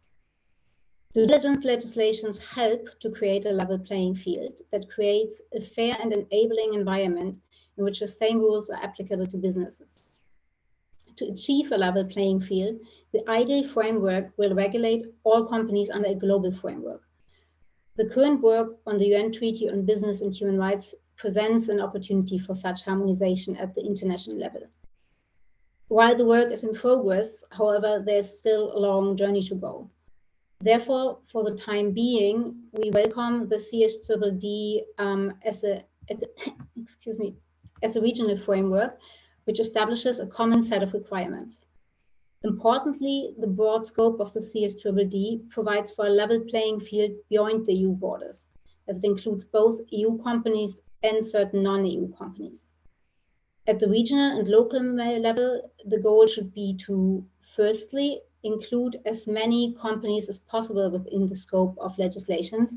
Due diligence legislations help to create a level playing field that creates a fair and enabling environment in which the same rules are applicable to businesses. To achieve a level playing field, the ideal framework will regulate all companies under a global framework. The current work on the UN Treaty on Business and Human Rights presents an opportunity for such harmonization at the international level. While the work is in progress, however, there's still a long journey to go. Therefore, for the time being, we welcome the CSDDD as a regional framework, which establishes a common set of requirements. Importantly, the broad scope of the CSDDD provides for a level playing field beyond the EU borders, as it includes both EU companies and certain non-EU companies. At the regional and local level, the goal should be to, firstly, include as many companies as possible within the scope of legislations,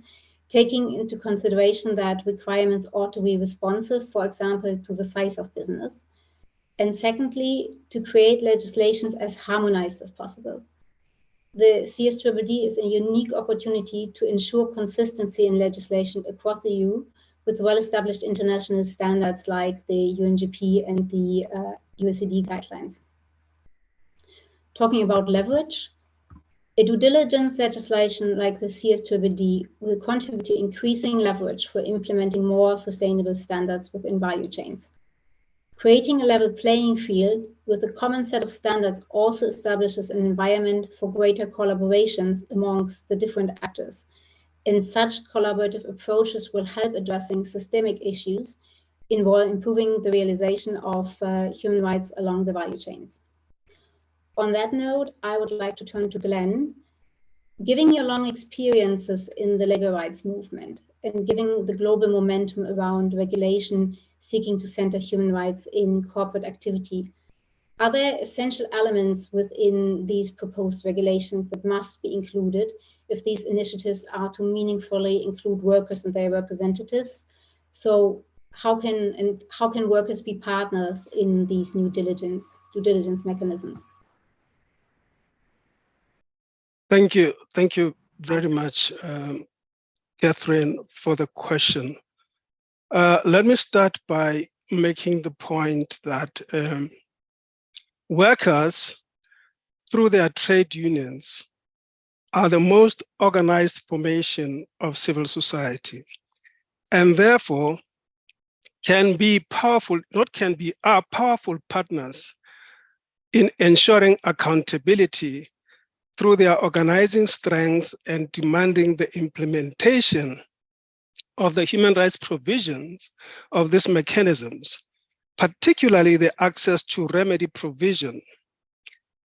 taking into consideration that requirements ought to be responsive, for example, to the size of business. And secondly, to create legislations as harmonized as possible. The CSDDD is a unique opportunity to ensure consistency in legislation across the EU with well-established international standards like the UNGP and the USCD guidelines. Talking about leverage, a due diligence legislation like the CSDDD will contribute to increasing leverage for implementing more sustainable standards within value chains. Creating a level playing field with a common set of standards also establishes an environment for greater collaborations amongst the different actors. And such collaborative approaches will help addressing systemic issues involving improving the realization of human rights along the value chains. On that note, I would like to turn to Glen. Given your long experiences in the labor rights movement and given the global momentum around regulation seeking to center human rights in corporate activity, are there essential elements within these proposed regulations that must be included if these initiatives are to meaningfully include workers and their representatives? So how can workers be partners in these new due diligence mechanisms? Thank you very much, Catherine, for the question. Let me start by making the point that workers, through their trade unions, are the most organized formation of civil society, and therefore are powerful partners in ensuring accountability through their organizing strength and demanding the implementation of the human rights provisions of these mechanisms, particularly the access to remedy provision.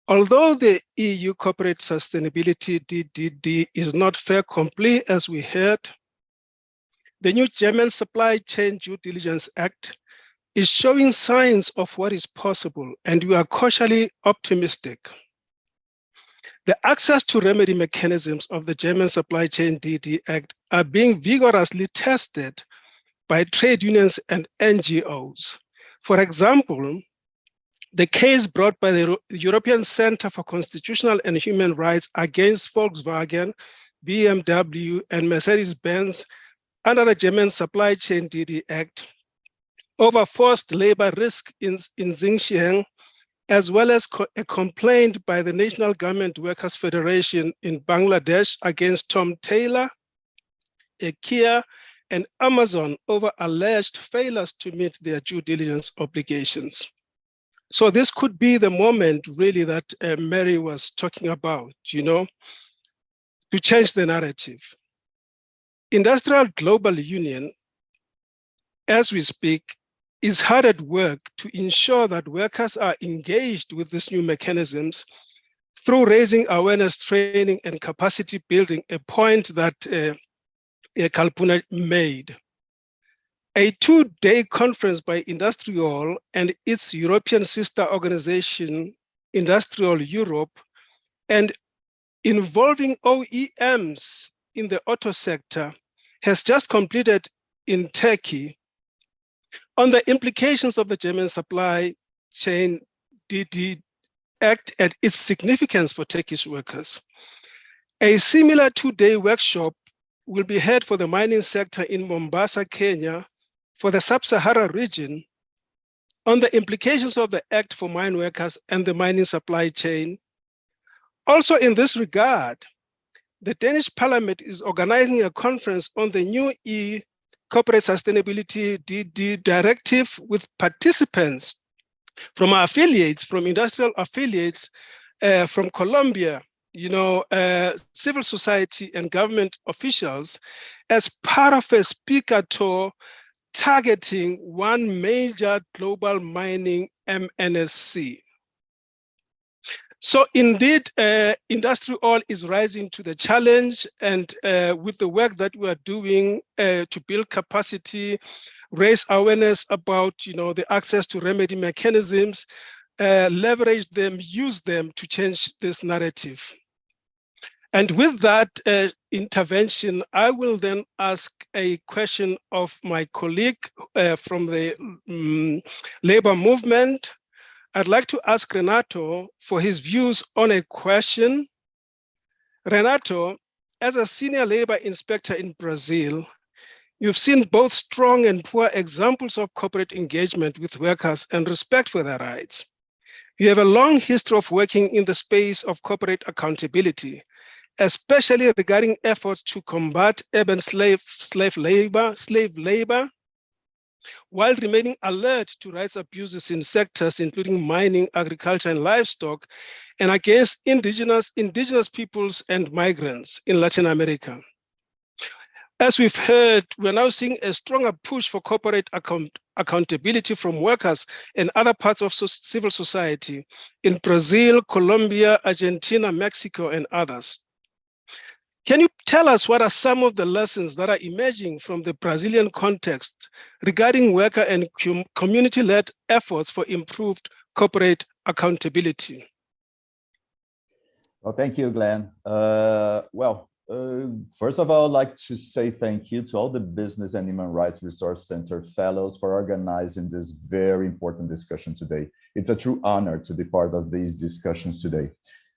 Although the EU Corporate Sustainability DDD is not fait accompli, as we heard, the new German Supply Chain Due Diligence Act is showing signs of what is possible, and we are cautiously optimistic. The access to remedy mechanisms of the German Supply Chain DD Act are being vigorously tested by trade unions and NGOs. For example, the case brought by the European Center for Constitutional and Human Rights against Volkswagen, BMW, and Mercedes-Benz under the German Supply Chain DD Act over forced labor risk in Xinjiang as well as a complaint by the National Government Workers Federation in Bangladesh against Tom Taylor, IKEA, and Amazon over alleged failures to meet their due diligence obligations. So this could be the moment really that Mary was talking about, to change the narrative. Industrial Global Union, as we speak, is hard at work to ensure that workers are engaged with these new mechanisms through raising awareness, training, and capacity building, a point that Kalpona made. A two-day conference by IndustriALL and its European sister organization, IndustriALL Europe, and involving OEMs in the auto sector has just completed in Turkey on the implications of the German supply chain DD Act and its significance for Turkish workers. A similar two-day workshop will be held for the mining sector in Mombasa, Kenya, for the Sub-Sahara region on the implications of the Act for mine workers and the mining supply chain. Also in this regard, the Danish Parliament is organizing a conference on the new Corporate Sustainability DD Directive with participants from our affiliates, from industrial affiliates, from Colombia, civil society and government officials as part of a speaker tour targeting one major global mining MNSC. So indeed, IndustriALL is rising to the challenge, and with the work that we are doing to build capacity, raise awareness about the access to remedy mechanisms, leverage them, use them to change this narrative. And with that intervention, I will then ask a question of my colleague from the labor movement. I'd like to ask Renato for his views on a question. Renato, as a senior labor inspector in Brazil, you've seen both strong and poor examples of corporate engagement with workers and respect for their rights. You have a long history of working in the space of corporate accountability, especially regarding efforts to combat urban slave labor, while remaining alert to rights abuses in sectors including mining, agriculture, and livestock, and against indigenous peoples and migrants in Latin America. As we've heard, we're now seeing a stronger push for corporate accountability from workers and other parts of civil society in Brazil, Colombia, Argentina, Mexico, and others. Can you tell us what are some of the lessons that are emerging from the Brazilian context regarding worker and community-led efforts for improved corporate accountability? Well, thank you, Glen. First of all, I'd like to say thank you to all the Business and Human Rights Resource Center fellows for organizing this very important discussion today. It's a true honor to be part of these discussions today.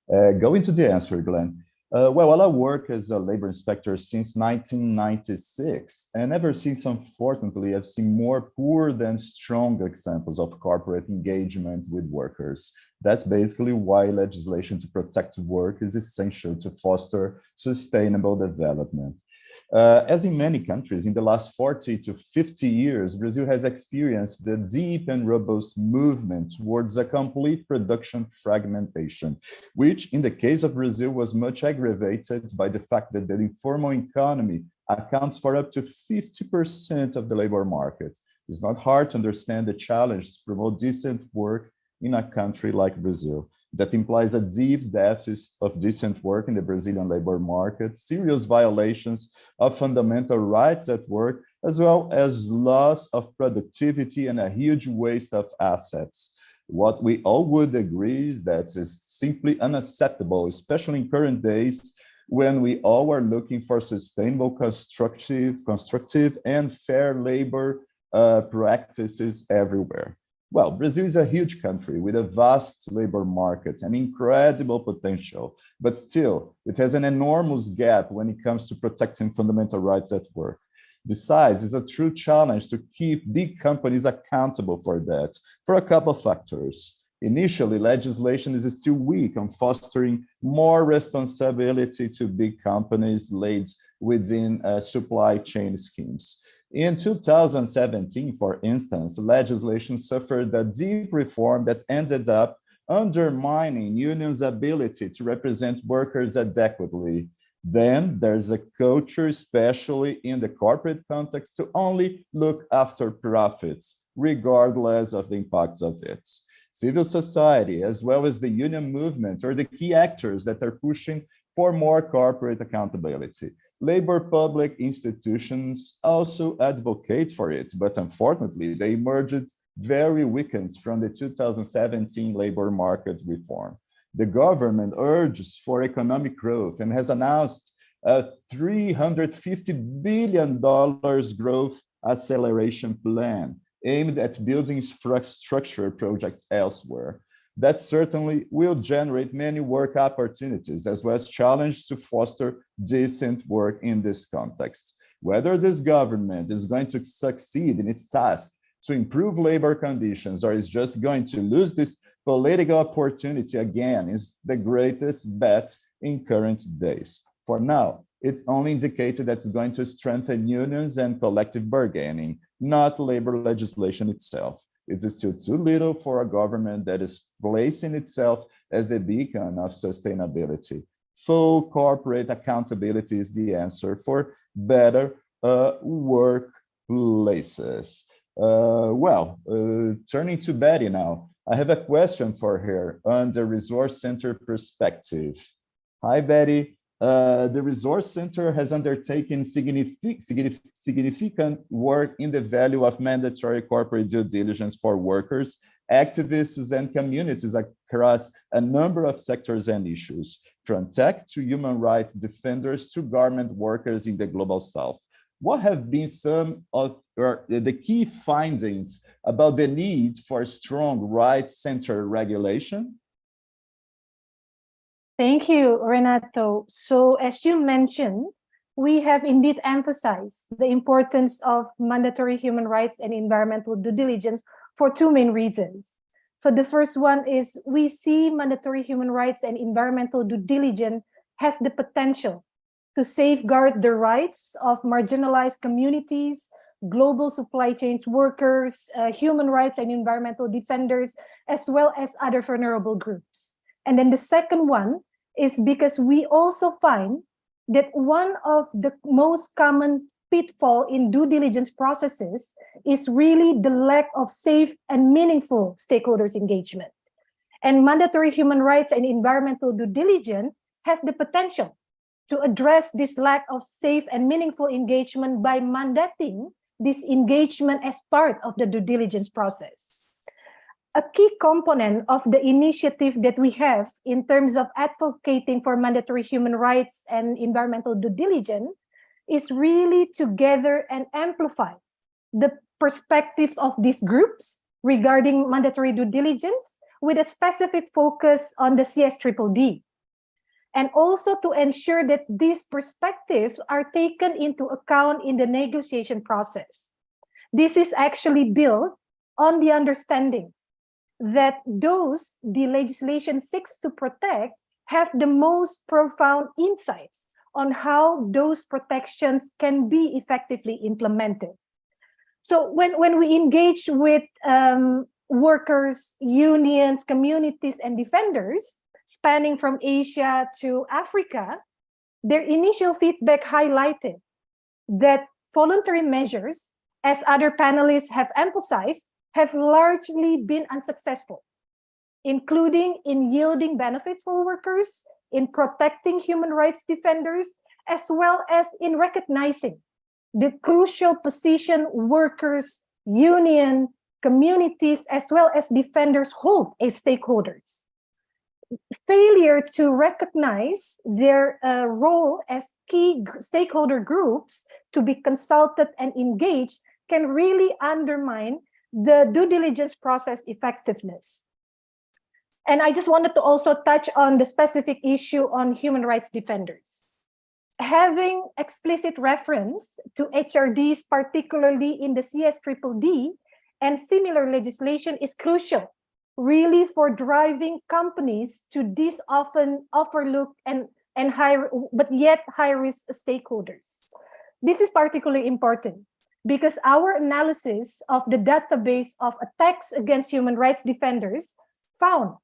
Going to the answer, Glen. Well, I work as a labor inspector since 1996, and ever since, unfortunately, I've seen more poor than strong examples of corporate engagement with workers. That's basically why legislation to protect work is essential to foster sustainable development. As in many countries, in the last 40 to 50 years, Brazil has experienced the deep and robust movement towards a complete production fragmentation, which in the case of Brazil was much aggravated by the fact that the informal economy accounts for up to 50% of the labor market. It's not hard to understand the challenge to promote decent work in a country like Brazil. That implies a deep deficit of decent work in the Brazilian labor market, serious violations of fundamental rights at work, as well as loss of productivity and a huge waste of assets. What we all would agree is that is simply unacceptable, especially in current days when we all are looking for sustainable, constructive and fair labor practices everywhere. Well, Brazil is a huge country with a vast labor market and incredible potential, but still, it has an enormous gap when it comes to protecting fundamental rights at work. Besides, it's a true challenge to keep big companies accountable for that, for a couple of factors. Initially, legislation is still weak on fostering more responsibility to big companies laid within supply chain schemes. In 2017, for instance, legislation suffered a deep reform that ended up undermining unions' ability to represent workers adequately. Then there's a culture, especially in the corporate context, to only look after profits, regardless of the impacts of it. Civil society, as well as the union movement, are the key actors that are pushing for more corporate accountability. Labor public institutions also advocate for it, but unfortunately, they emerged very weakened from the 2017 labor market reform. The government urges for economic growth and has announced a $350 billion growth acceleration plan aimed at building infrastructure projects elsewhere. That certainly will generate many work opportunities, as well as challenges to foster decent work in this context. Whether this government is going to succeed in its task to improve labor conditions or is just going to lose this political opportunity again is the greatest bet in current days. For now, it only indicated that it's going to strengthen unions and collective bargaining, not labor legislation itself. It's still too little for a government that is placing itself as the beacon of sustainability. Full corporate accountability is the answer for better workplaces. Turning to Betty now, I have a question for her on the Resource Center perspective. Hi, Betty. The Resource Center has undertaken significant work in the value of mandatory corporate due diligence for workers, activists, and communities across a number of sectors and issues, from tech to human rights defenders to garment workers in the Global South. What have been some of the key findings about the need for strong rights-centered regulation? Thank you, Renato. So as you mentioned, we have indeed emphasized the importance of mandatory human rights and environmental due diligence for two main reasons. So the first one is we see mandatory human rights and environmental due diligence has the potential to safeguard the rights of marginalized communities, global supply chains workers, human rights and environmental defenders, as well as other vulnerable groups. And then the second one is because we also find that one of the most common pitfall in due diligence processes is really the lack of safe and meaningful stakeholders engagement. And mandatory human rights and environmental due diligence has the potential to address this lack of safe and meaningful engagement by mandating this engagement as part of the due diligence process. A key component of the initiative that we have in terms of advocating for mandatory human rights and environmental due diligence is really to gather and amplify the perspectives of these groups regarding mandatory due diligence with a specific focus on the CSDDD. And also to ensure that these perspectives are taken into account in the negotiation process. This is actually built on the understanding that those the legislation seeks to protect have the most profound insights on how those protections can be effectively implemented. So when we engage with workers, unions, communities, and defenders, spanning from Asia to Africa, their initial feedback highlighted that voluntary measures, as other panelists have emphasized, have largely been unsuccessful, including in yielding benefits for workers, in protecting human rights defenders, as well as in recognizing the crucial position workers, union, communities, as well as defenders hold as stakeholders. Failure to recognize their role as key stakeholder groups to be consulted and engaged can really undermine the due diligence process effectiveness. And I just wanted to also touch on the specific issue on human rights defenders. Having explicit reference to HRDs, particularly in the CSDDD and similar legislation, is crucial really for driving companies to these often overlooked and high, but yet high-risk stakeholders. This is particularly important because our analysis of the database of attacks against human rights defenders found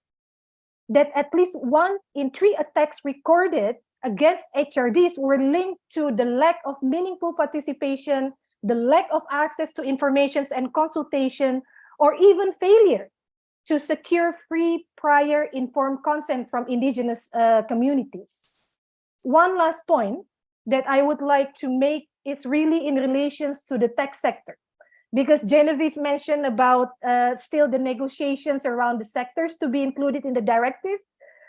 that at least 1 in 3 attacks recorded against HRDs were linked to the lack of meaningful participation, the lack of access to information and consultation, or even failure to secure free, prior, informed consent from indigenous communities. One last point that I would like to make is really in relations to the tech sector, because Geneviève mentioned about still the negotiations around the sectors to be included in the directive,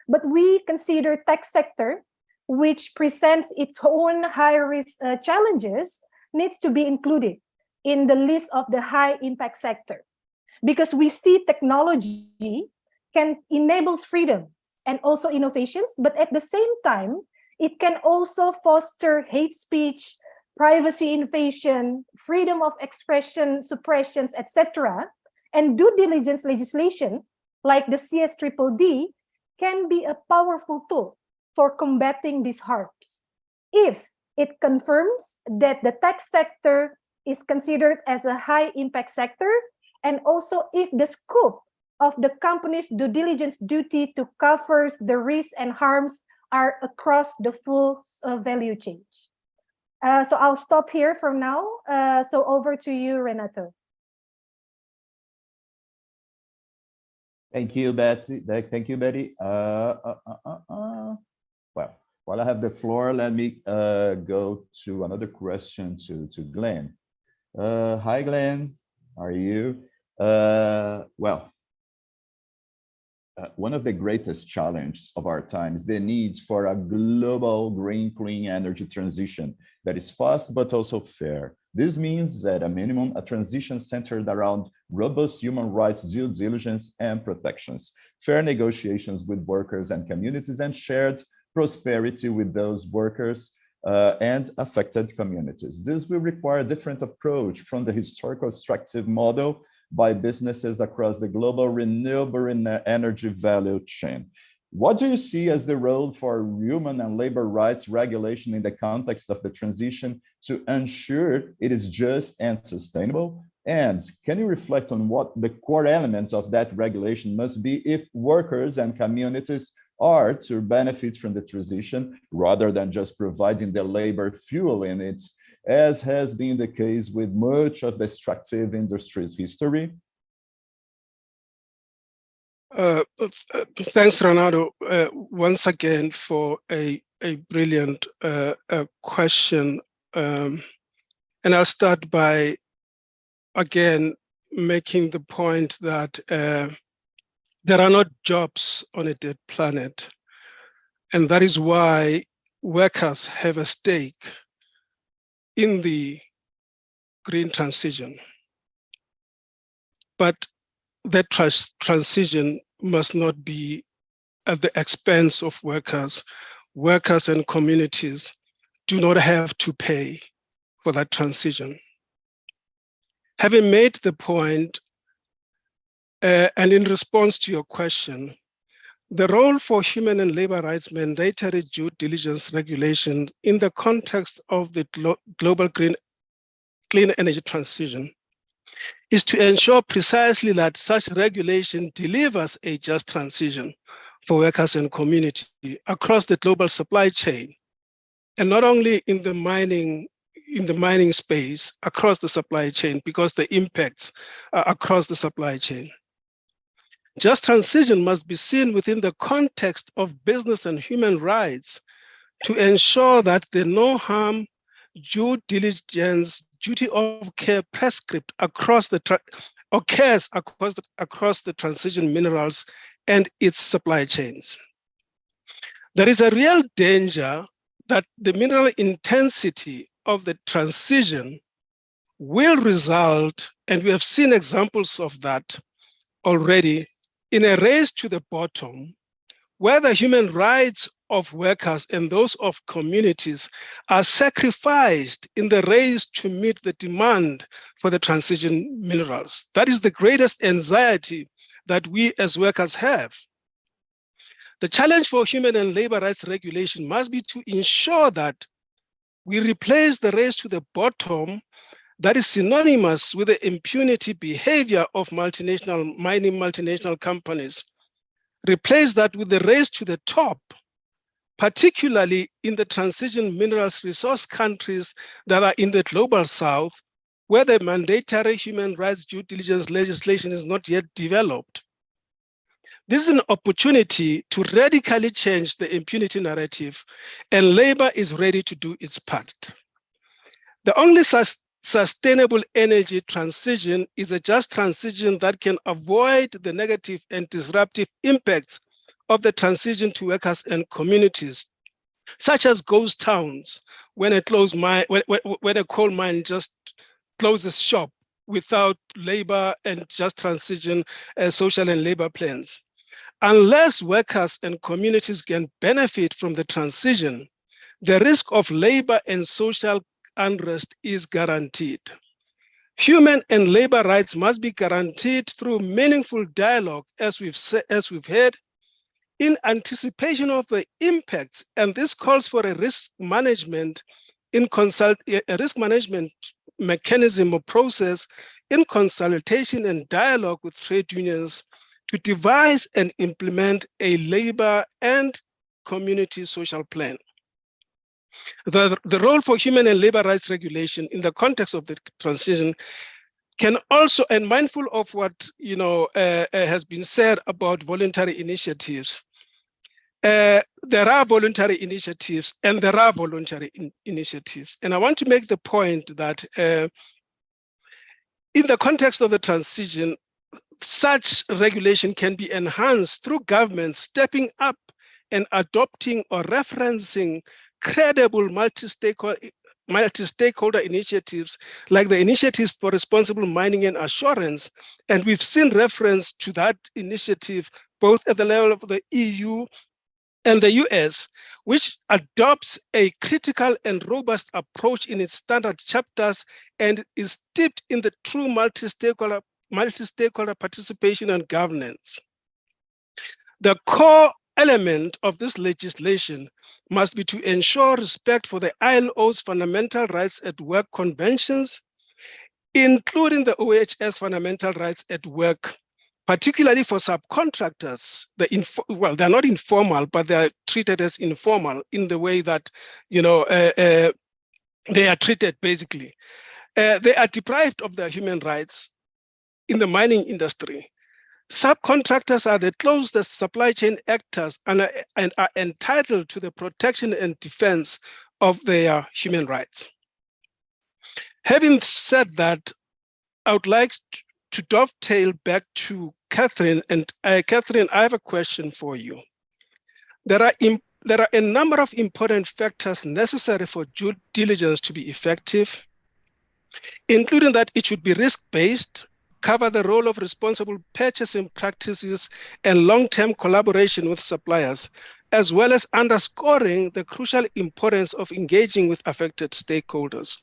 but we consider tech sector, which presents its own high-risk challenges, needs to be included in the list of the high-impact sector, because we see technology can enable freedom and also innovations, but at the same time, it can also foster hate speech, privacy invasion, freedom of expression, suppressions, etc. And due diligence legislation, like the CSDDD, can be a powerful tool for combating these harms if it confirms that the tech sector is considered as a high-impact sector, and also if the scope of the company's due diligence duty to cover the risks and harms are across the full value chain. So I'll stop here from now. So over to you, Renato. Thank you, Betty. Thank you, Betty. Well, while I have the floor, let me go to another question to Glen. Hi, Glen. How are you? One of the greatest challenges of our time is the need for a global green, clean energy transition that is fast but also fair. This means, at a minimum, a transition centered around robust human rights due diligence and protections, fair negotiations with workers and communities, and shared prosperity with those workers and affected communities. This will require a different approach from the historical extractive model by businesses across the global renewable energy value chain. What do you see as the role for human and labor rights regulation in the context of the transition to ensure it is just and sustainable? And can you reflect on what the core elements of that regulation must be if workers and communities are to benefit from the transition rather than just providing the labor fuel in it, as has been the case with much of the extractive industry's history? Thanks, Renato, once again for a brilliant question. And I'll start by, again, making the point that there are not jobs on a dead planet. And that is why workers have a stake in the green transition. But that transition must not be at the expense of workers. Workers and communities do not have to pay for that transition. Having made the point, and in response to your question, the role for human and labor rights mandatory due diligence regulation in the context of the global clean energy transition is to ensure precisely that such regulation delivers a just transition for workers and community across the global supply chain, and not only in the mining space, across the supply chain, because the impacts are across the supply chain. Just transition must be seen within the context of business and human rights to ensure that the no harm due diligence duty of care prescript across the transition minerals and its supply chains. There is a real danger that the mineral intensity of the transition will result, and we have seen examples of that already, in a race to the bottom, where the human rights of workers and those of communities are sacrificed in the race to meet the demand for the transition minerals. That is the greatest anxiety that we as workers have. The challenge for human and labor rights regulation must be to ensure that we replace the race to the bottom that is synonymous with the impunity behavior of mining multinational companies. Replace that with the race to the top, particularly in the transition minerals resource countries that are in the global south, where the mandatory human rights due diligence legislation is not yet developed. This is an opportunity to radically change the impunity narrative, and labor is ready to do its part. The only sustainable energy transition is a just transition that can avoid the negative and disruptive impacts of the transition to workers and communities, such as ghost towns, when a coal mine just closes shop without labor and just transition social and labor plans. Unless workers and communities can benefit from the transition, the risk of labor and social unrest is guaranteed. Human and labor rights must be guaranteed through meaningful dialogue, as we've heard, in anticipation of the impacts, and this calls for a risk management mechanism or process in consultation and dialogue with trade unions to devise and implement a labor and community social plan. The role for human and labor rights regulation in the context of the transition can also, and mindful of what has been said about voluntary initiatives, there are voluntary initiatives and there are voluntary initiatives. And I want to make the point that in the context of the transition, such regulation can be enhanced through governments stepping up and adopting or referencing credible multi-stakeholder initiatives like the Initiatives for Responsible Mining and Assurance. And we've seen reference to that initiative both at the level of the EU and the US, which adopts a critical and robust approach in its standard chapters and is steeped in the true multi-stakeholder participation and governance. The core element of this legislation must be to ensure respect for the ILO's Fundamental Rights at Work conventions, including the OHS Fundamental Rights at Work, particularly for subcontractors. They're not informal, but they're treated as informal in the way that they are treated basically. They are deprived of their human rights in the mining industry. Subcontractors are the closest supply chain actors and are entitled to the protection and defense of their human rights. Having said that, I would like to dovetail back to Catherine. And Catherine, I have a question for you. There are a number of important factors necessary for due diligence to be effective, including that it should be risk-based, cover the role of responsible purchasing practices and long-term collaboration with suppliers, as well as underscoring the crucial importance of engaging with affected stakeholders.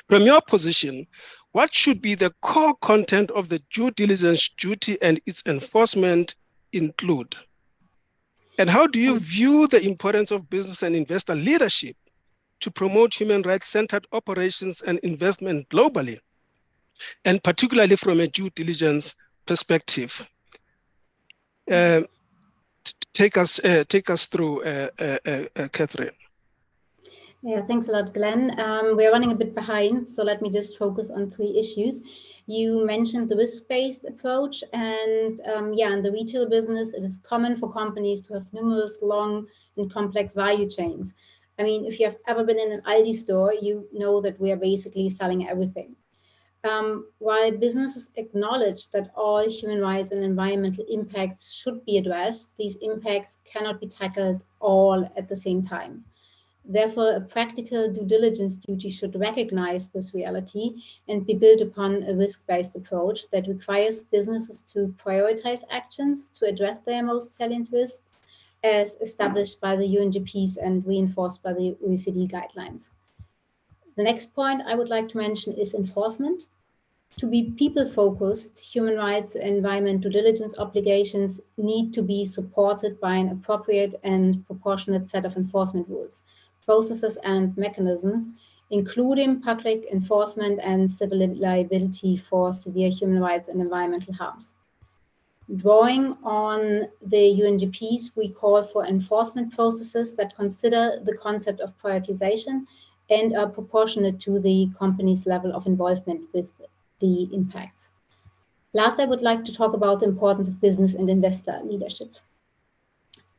From your position, what should be the core content of the due diligence duty and its enforcement include? And how do you view the importance of business and investor leadership to promote human rights-centered operations and investment globally, and particularly from a due diligence perspective? Take us through, Catherine. Yeah, thanks a lot, Glenn. We're running a bit behind, so let me just focus on 3 issues. You mentioned the risk-based approach, and in the retail business, it is common for companies to have numerous long and complex value chains. I mean, if you have ever been in an Aldi store, you know that we are basically selling everything. While businesses acknowledge that all human rights and environmental impacts should be addressed, these impacts cannot be tackled all at the same time. Therefore, a practical due diligence duty should recognize this reality and be built upon a risk-based approach that requires businesses to prioritize actions to address their most salient risks, as established by the UNGPs and reinforced by the OECD guidelines. The next point I would like to mention is enforcement. To be people-focused, human rights and environment due diligence obligations need to be supported by an appropriate and proportionate set of enforcement rules, processes and mechanisms, including public enforcement and civil liability for severe human rights and environmental harms. Drawing on the UNGPs, we call for enforcement processes that consider the concept of prioritization and are proportionate to the company's level of involvement with the impacts. Last, I would like to talk about the importance of business and investor leadership.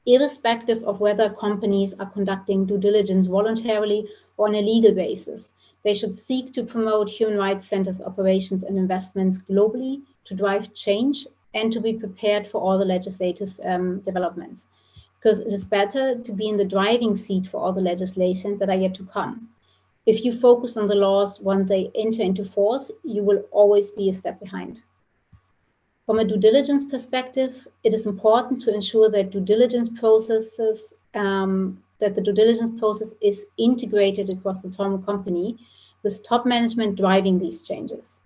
Irrespective of whether companies are conducting due diligence voluntarily or on a legal basis, they should seek to promote human rights centers' operations and investments globally to drive change and to be prepared for all the legislative developments. Because it is better to be in the driving seat for all the legislation that are yet to come. If you focus on the laws once they enter into force, you will always be a step behind. From a due diligence perspective, it is important to ensure that the due diligence process is integrated across the company, with top management driving these changes.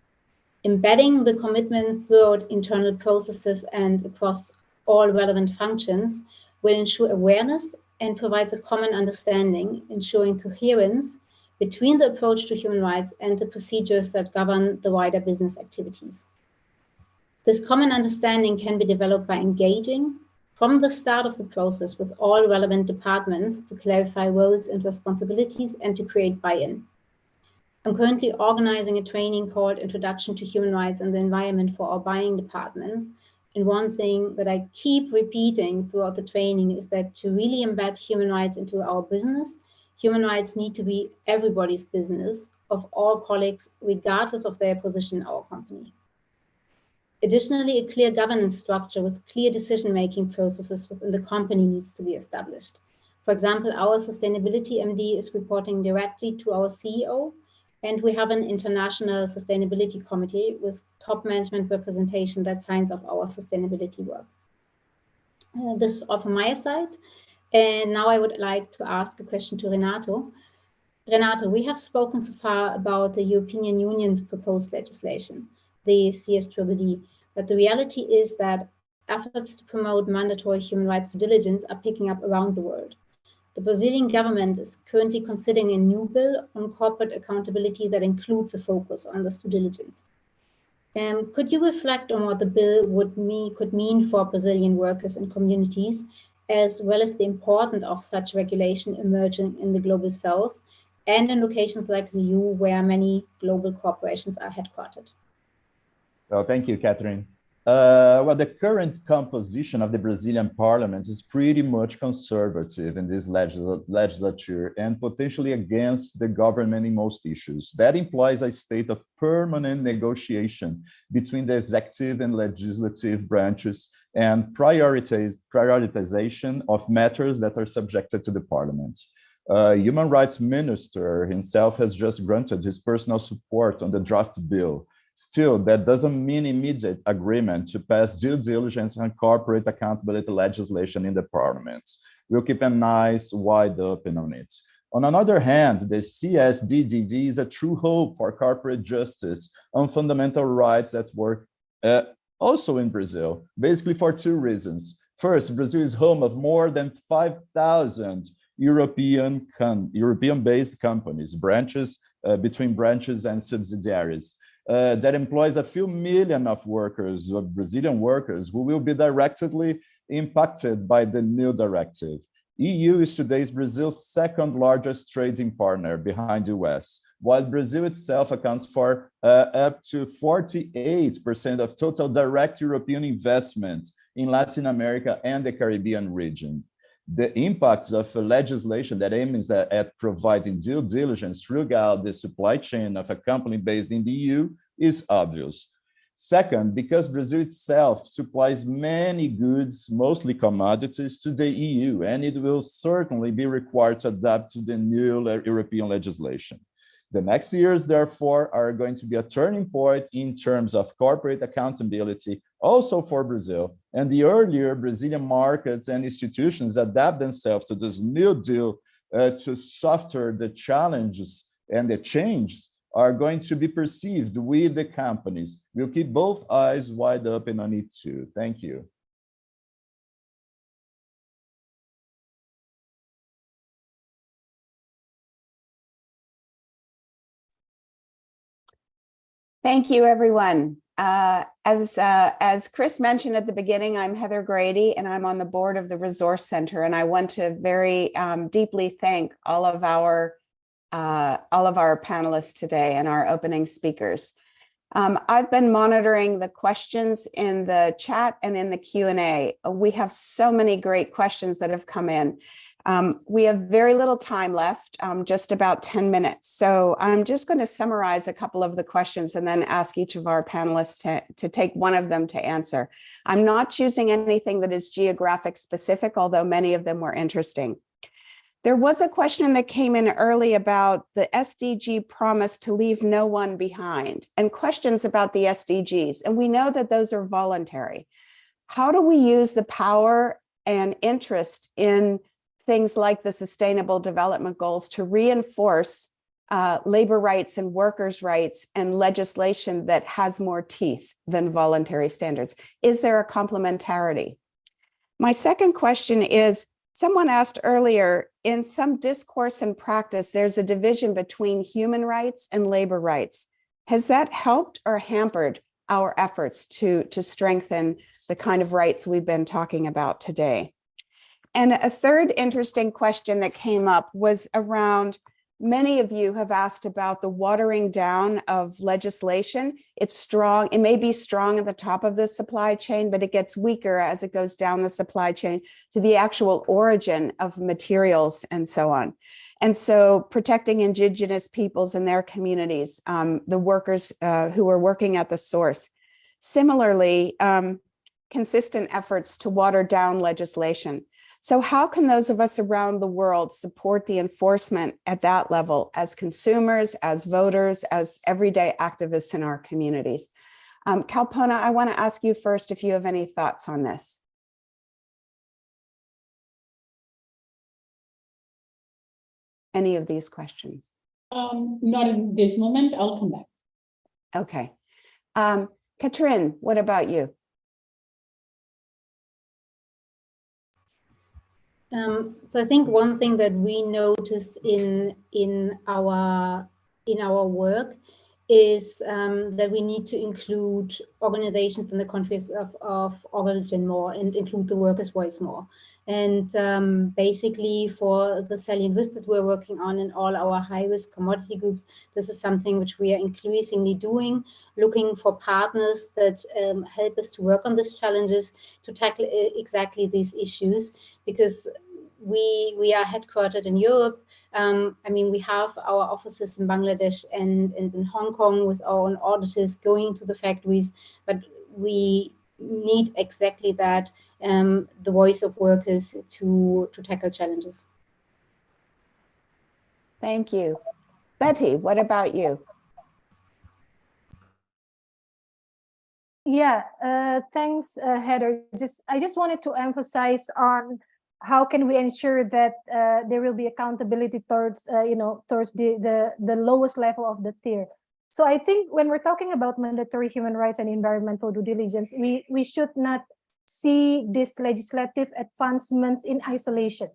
Embedding the commitment throughout internal processes and across all relevant functions will ensure awareness and provides a common understanding, ensuring coherence between the approach to human rights and the procedures that govern the wider business activities. This common understanding can be developed by engaging from the start of the process with all relevant departments to clarify roles and responsibilities and to create buy-in. I'm currently organizing a training called Introduction to Human Rights and the Environment for our buying departments. And one thing that I keep repeating throughout the training is that to really embed human rights into our business, human rights need to be everybody's business of all colleagues, regardless of their position in our company. Additionally, a clear governance structure with clear decision-making processes within the company needs to be established. For example, our sustainability MD is reporting directly to our CEO, and we have an international sustainability committee with top management representation that signs off our sustainability work. This is all from my side. And now I would like to ask a question to Renato. Renato, we have spoken so far about the European Union's proposed legislation, the CSDDD, but the reality is that efforts to promote mandatory human rights due diligence are picking up around the world. The Brazilian government is currently considering a new bill on corporate accountability that includes a focus on this due diligence. Could you reflect on what the bill could mean for Brazilian workers and communities, as well as the importance of such regulation emerging in the global south and in locations like the EU, where many global corporations are headquartered? Well, thank you, Catherine. Well, the current composition of the Brazilian parliament is pretty much conservative in this legislature and potentially against the government in most issues. That implies a state of permanent negotiation between the executive and legislative branches and prioritization of matters that are subjected to the parliament. Human Rights Minister himself has just granted his personal support on the draft bill. Still, that doesn't mean immediate agreement to pass due diligence and corporate accountability legislation in the parliament. We'll keep an eye wide open on it. On another hand, the CSDDD is a true hope for corporate justice on fundamental rights at work, also in Brazil, basically for two reasons. First, Brazil is home of more than 5,000 European-based companies, between branches and subsidiaries. That employs a few million of workers, of Brazilian workers, who will be directly impacted by the new directive. EU is today Brazil's second largest trading partner behind the US, while Brazil itself accounts for up to 48% of total direct European investment in Latin America and the Caribbean region. The impacts of legislation that aims at providing due diligence throughout the supply chain of a company based in the EU is obvious. Second, because Brazil itself supplies many goods, mostly commodities, to the EU, and it will certainly be required to adapt to the new European legislation. The next years, therefore, are going to be a turning point in terms of corporate accountability, also for Brazil. And the earlier Brazilian markets and institutions adapt themselves to this new deal to soften the challenges and the changes are going to be perceived with the companies. We'll keep both eyes wide open on it too. Thank you. Thank you, everyone. As Chris mentioned at the beginning, I'm Heather Grady, and I'm on the board of the Resource Center. And I want to very deeply thank all of our panelists today and our opening speakers. I've been monitoring the questions in the chat and in the Q&A. We have so many great questions that have come in. We have very little time left, just about 10 minutes. So I'm just going to summarize a couple of the questions and then ask each of our panelists to take one of them to answer. I'm not choosing anything that is geographic specific, although many of them were interesting. There was a question that came in early about the SDG promise to leave no one behind and questions about the SDGs. And we know that those are voluntary. How do we use the power and interest in things like the Sustainable Development Goals to reinforce labor rights and workers' rights and legislation that has more teeth than voluntary standards? Is there a complementarity? My second question is, someone asked earlier, in some discourse and practice, there's a division between human rights and labor rights. Has that helped or hampered our efforts to strengthen the kind of rights we've been talking about today? And a third interesting question that came up was around, many of you have asked about the watering down of legislation. It's strong, it may be strong at the top of the supply chain, but it gets weaker as it goes down the supply chain to the actual origin of materials and so on. And so protecting Indigenous peoples and their communities, the workers who are working at the source. Similarly, consistent efforts to water down legislation. So how can those of us around the world support the enforcement at that level as consumers, as voters, as everyday activists in our communities? Kalpona, I want to ask you first if you have any thoughts on this. Any of these questions? Not in this moment. I'll come back. Okay. Katrin, what about you? So I think one thing that we noticed in our work is that we need to include organizations in the countries of origin more and include the workers' voice more. And basically for the salient risk that we're working on in all our high-risk commodity groups, this is something which we are increasingly doing, looking for partners that help us to work on these challenges, to tackle exactly these issues, because we are headquartered in Europe. I mean, we have our offices in Bangladesh and in Hong Kong with our own auditors going to the factories, but we need exactly that, the voice of workers to tackle challenges. Thank you. Betty, what about you? Yeah, thanks, Heather. I just wanted to emphasize on how can we ensure that there will be accountability towards towards the lowest level of the tier. So I think when we're talking about mandatory human rights and environmental due diligence, we should not see these legislative advancements in isolation,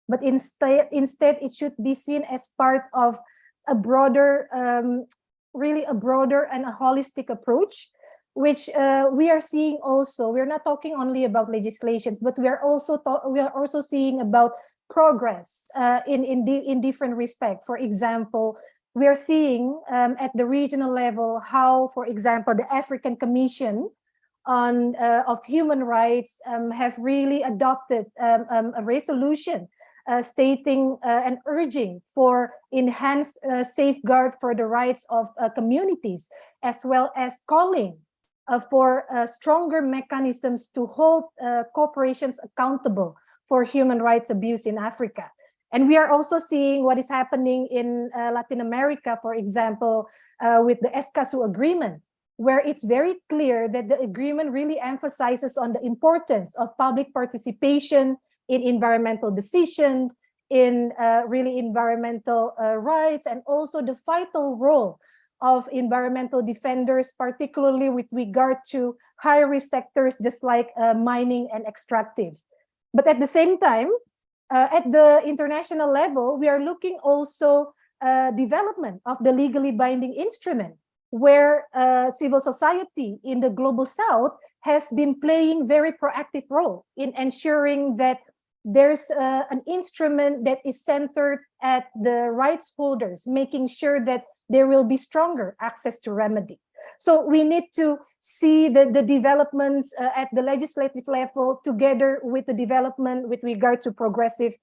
but instead it should be seen as part of a broader, really a broader and a holistic approach, which we are seeing also. We're not talking only about legislation, but we are also seeing about progress in different respects. For example, we are seeing at the regional level how, for example, the African Commission on of Human Rights have really adopted a resolution stating and urging for enhanced safeguard for the rights of communities, as well as calling for stronger mechanisms to hold corporations accountable for human rights abuse in Africa. And we are also seeing what is happening in Latin America, for example, with the Escazú Agreement, where it's very clear that the agreement really emphasizes on the importance of public participation in environmental decisions, in really environmental rights, and also the vital role of environmental defenders, particularly with regard to high-risk sectors just like mining and extractive. But at the same time, at the international level, we are looking also development of the legally binding instrument, where civil society in the global south has been playing very proactive role in ensuring that there's an instrument that is centered at the rights holders, making sure that there will be stronger access to remedy. So we need to see the developments at the legislative level together with the development with regard to progressive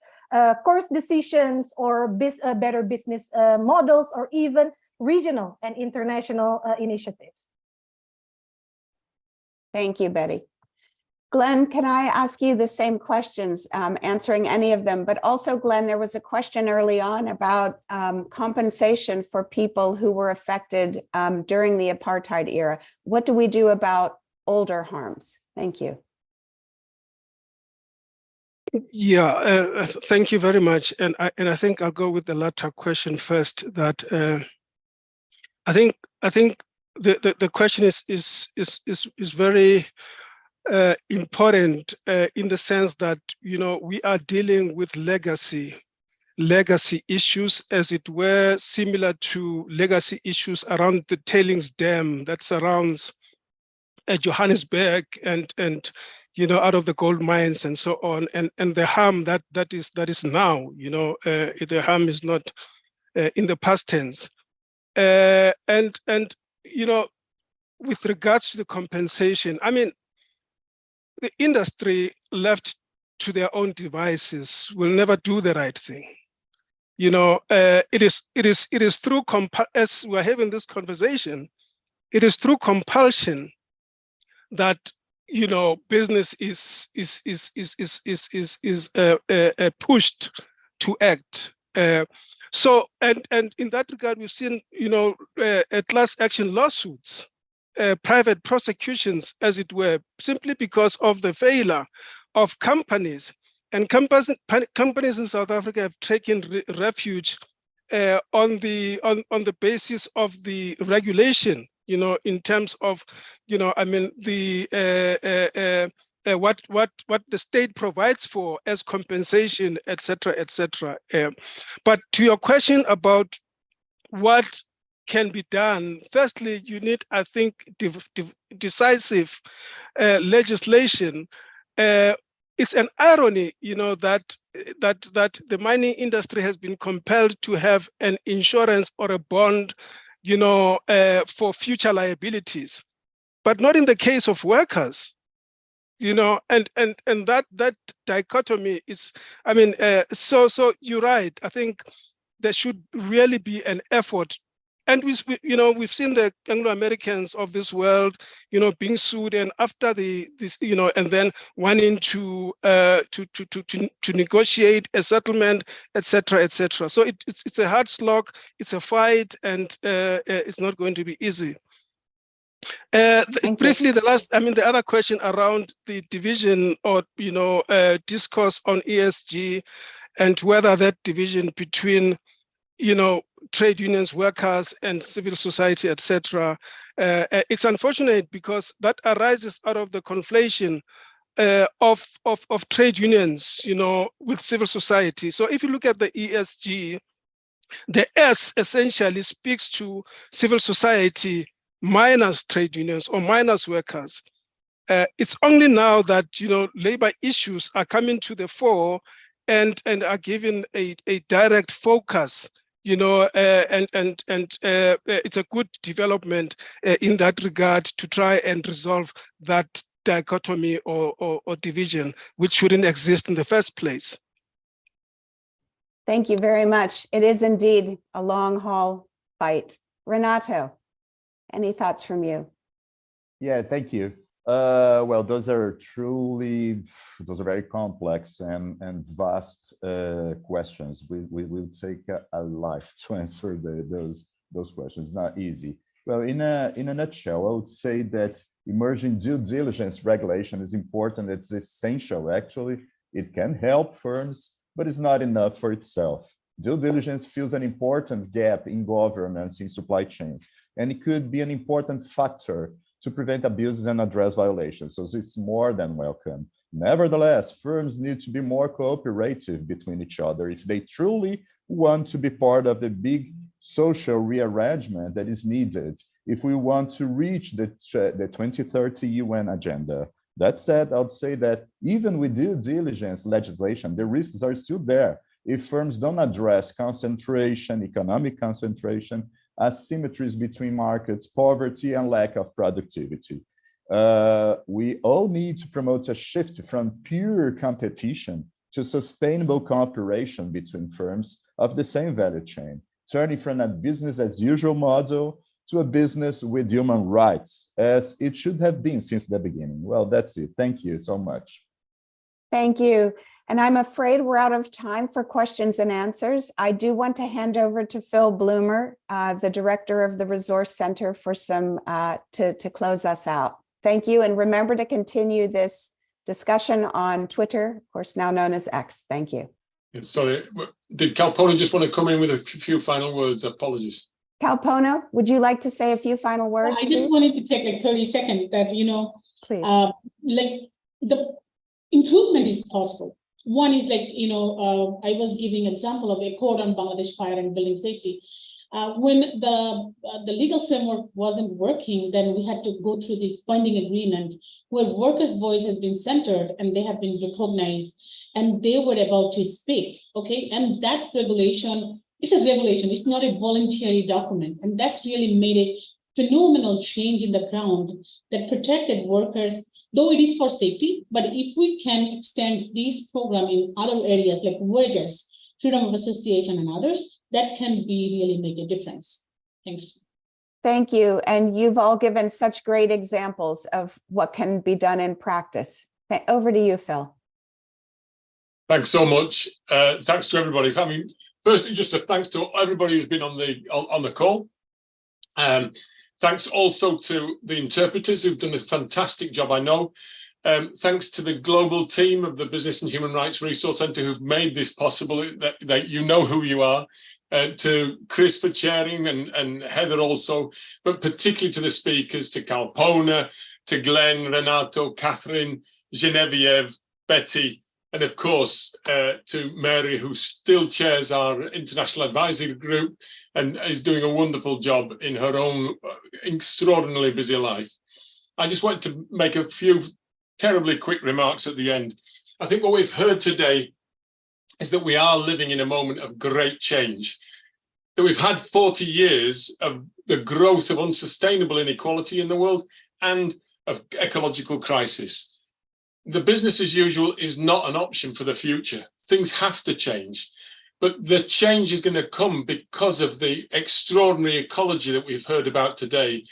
course decisions or better business models, or even regional and international initiatives. Thank you, Betty. Glen, can I ask you the same questions, answering any of them? But also, Glen, there was a question early on about compensation for people who were affected during the apartheid era. What do we do about older harms? Thank you. Yeah, thank you very much. And I think I'll go with the latter question first. That I think the question is very important in the sense that, you know, we are dealing with legacy issues, as it were, similar to legacy issues around the tailings dam that surrounds Johannesburg and you know, out of the gold mines and so on, and the harm that is now, you know, the harm is not in the past tense, and you know, with regards to the compensation, I mean, the industry left to their own devices will never do the right thing. You know, it is through as we're having this conversation, it is through compulsion that, you know, business is pushed to act. So and in that regard, we've seen, you know, class action lawsuits, private prosecutions, as it were, simply because of the failure of companies. And companies in South Africa have taken refuge on the basis of the regulation, you know, in terms of, you know, I mean, the what the state provides for as compensation, etc., etc. But to your question about what can be done, firstly, you need, I think, decisive legislation. It's an irony, you know, that the mining industry has been compelled to have an insurance or a bond, you know, for future liabilities, but not in the case of workers, you know, and that dichotomy is, I mean, so you're right. I think there should really be an effort. And you know, we've seen the Anglo-Americans of this world, you know, being sued, and after this, you know, and then wanting to negotiate a settlement, etc., etc. So it's a hard slog, it's a fight, and it's not going to be easy. Briefly, the other question around the division or, you know, discourse on ESG, and whether that division between, you know, trade unions, workers, and civil society, etc. It's unfortunate because that arises out of the conflation of trade unions, you know, with civil society. So if you look at the ESG, the S essentially speaks to civil society minus trade unions or minus workers. It's only now that, you know, labor issues are coming to the fore and are given a direct focus, you know, and it's a good development in that regard to try and resolve that dichotomy or division, which shouldn't exist in the first place. Thank you very much. It is indeed a long haul fight. Renato, any thoughts from you? Yeah, thank you. Well, those are very complex and vast questions. We will take a life to answer those questions. It's not easy. Well, in a nutshell, I would say that emerging due diligence regulation is important. It's essential, actually. It can help firms, but it's not enough for itself. Due diligence fills an important gap in governance in supply chains, and it could be an important factor to prevent abuses and address violations, so it's more than welcome. Nevertheless, firms need to be more cooperative between each other if they truly want to be part of the big social rearrangement that is needed if we want to reach the 2030 UN agenda. That said, I would say that even with due diligence legislation, the risks are still there if firms don't address concentration, economic concentration, asymmetries between markets, poverty, and lack of productivity. We all need to promote a shift from pure competition to sustainable cooperation between firms of the same value chain, turning from a business as usual model to a business with human rights, as it should have been since the beginning. Well, that's it. Thank you so much. Thank you. And I'm afraid we're out of time for questions and answers. I do want to hand over to Phil Bloomer, the director of the Resource Center, for some to close us out. Thank you. And remember to continue this discussion on Twitter, of course, now known as X. Thank you. Sorry, did Kalpona just want to come in with a few final words? Apologies. Kalpona, would you like to say a few final words? I just wanted to take like 30 seconds that, please. Like the improvement is possible. One is like, I was giving example of a code on Bangladesh fire and building safety. When the legal framework wasn't working, then we had to go through this binding agreement where workers' voice has been centered and they have been recognized and they were about to speak, okay? And that regulation, it's a regulation, it's not a voluntary document. And that's really made a phenomenal change in the ground that protected workers, though it is for safety. But if we can extend these programs in other areas like wages, freedom of association and others, that can really make a difference. Thanks. Thank you. And you've all given such great examples of what can be done in practice. Over to you, Phil. Thanks so much. Thanks to everybody. I mean, firstly, just a thanks to everybody who's been on the call. Thanks also to the interpreters who've done a fantastic job, I know. Thanks to the global team of the Business and Human Rights Resource Center who've made this possible, that you know who you are. To Chris for chairing and Heather also, but particularly to the speakers, to Kalpona, to Glen, Renato, Catherine, Geneviève, Betty, and of course to Mary, who still chairs our international advisory group and is doing a wonderful job in her own extraordinarily busy life. I just want to make a few terribly quick remarks at the end. I think what we've heard today is that we are living in a moment of great change, that we've had 40 years of the growth of unsustainable inequality in the world and of ecological crisis. The business as usual is not an option for the future. Things have to change, but the change is going to come because of the extraordinary ecology that we've heard about today.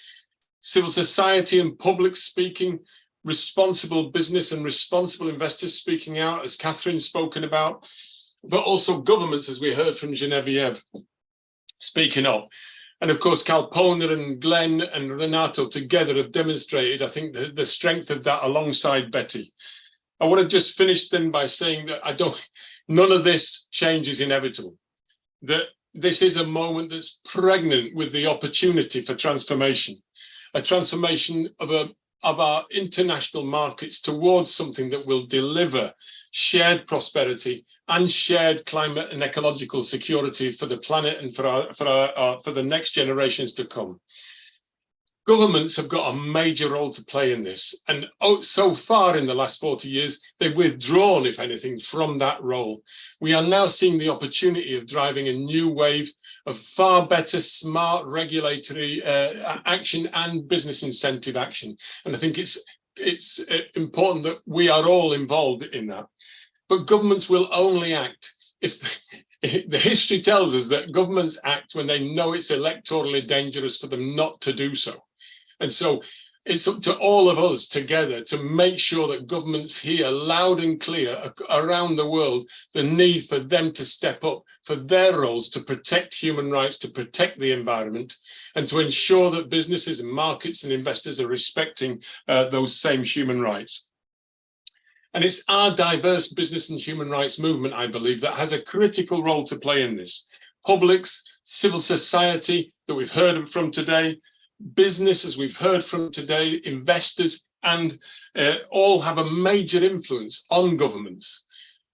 Civil society and public speaking, responsible business and responsible investors speaking out, as Catherine's spoken about, but also governments, as we heard from Geneviève, speaking up. And of course, Kalpona and Glen and Renato together have demonstrated, I think, the strength of that alongside Betty. I want to just finish then by saying that none of this change is inevitable. That this is a moment that's pregnant with the opportunity for transformation, a transformation of our international markets towards something that will deliver shared prosperity and shared climate and ecological security for the planet and for the next generations to come. Governments have got a major role to play in this, and so far in the last 40 years, they've withdrawn, if anything, from that role. We are now seeing the opportunity of driving a new wave of far better, smart regulatory action and business incentive action. And I think it's important that we are all involved in that. But governments will only act if the history tells us that governments act when they know it's electorally dangerous for them not to do so. And so it's up to all of us together to make sure that governments hear loud and clear around the world the need for them to step up for their roles to protect human rights, to protect the environment, and to ensure that businesses and markets and investors are respecting those same human rights. And it's our diverse business and human rights movement, I believe, that has a critical role to play in this. Publics, civil society that we've heard from today, business, as we've heard from today, investors, and all have a major influence on governments.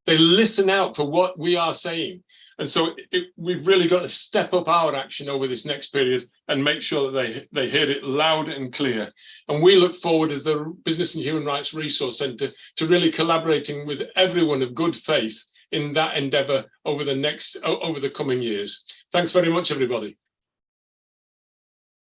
They listen out for what we are saying. And so we've really got to step up our action over this next period and make sure that they hear it loud and clear. And we look forward as the Business and Human Rights Resource Centre to really collaborating with everyone of good faith in that endeavour over the coming years. Thanks very much, everybody.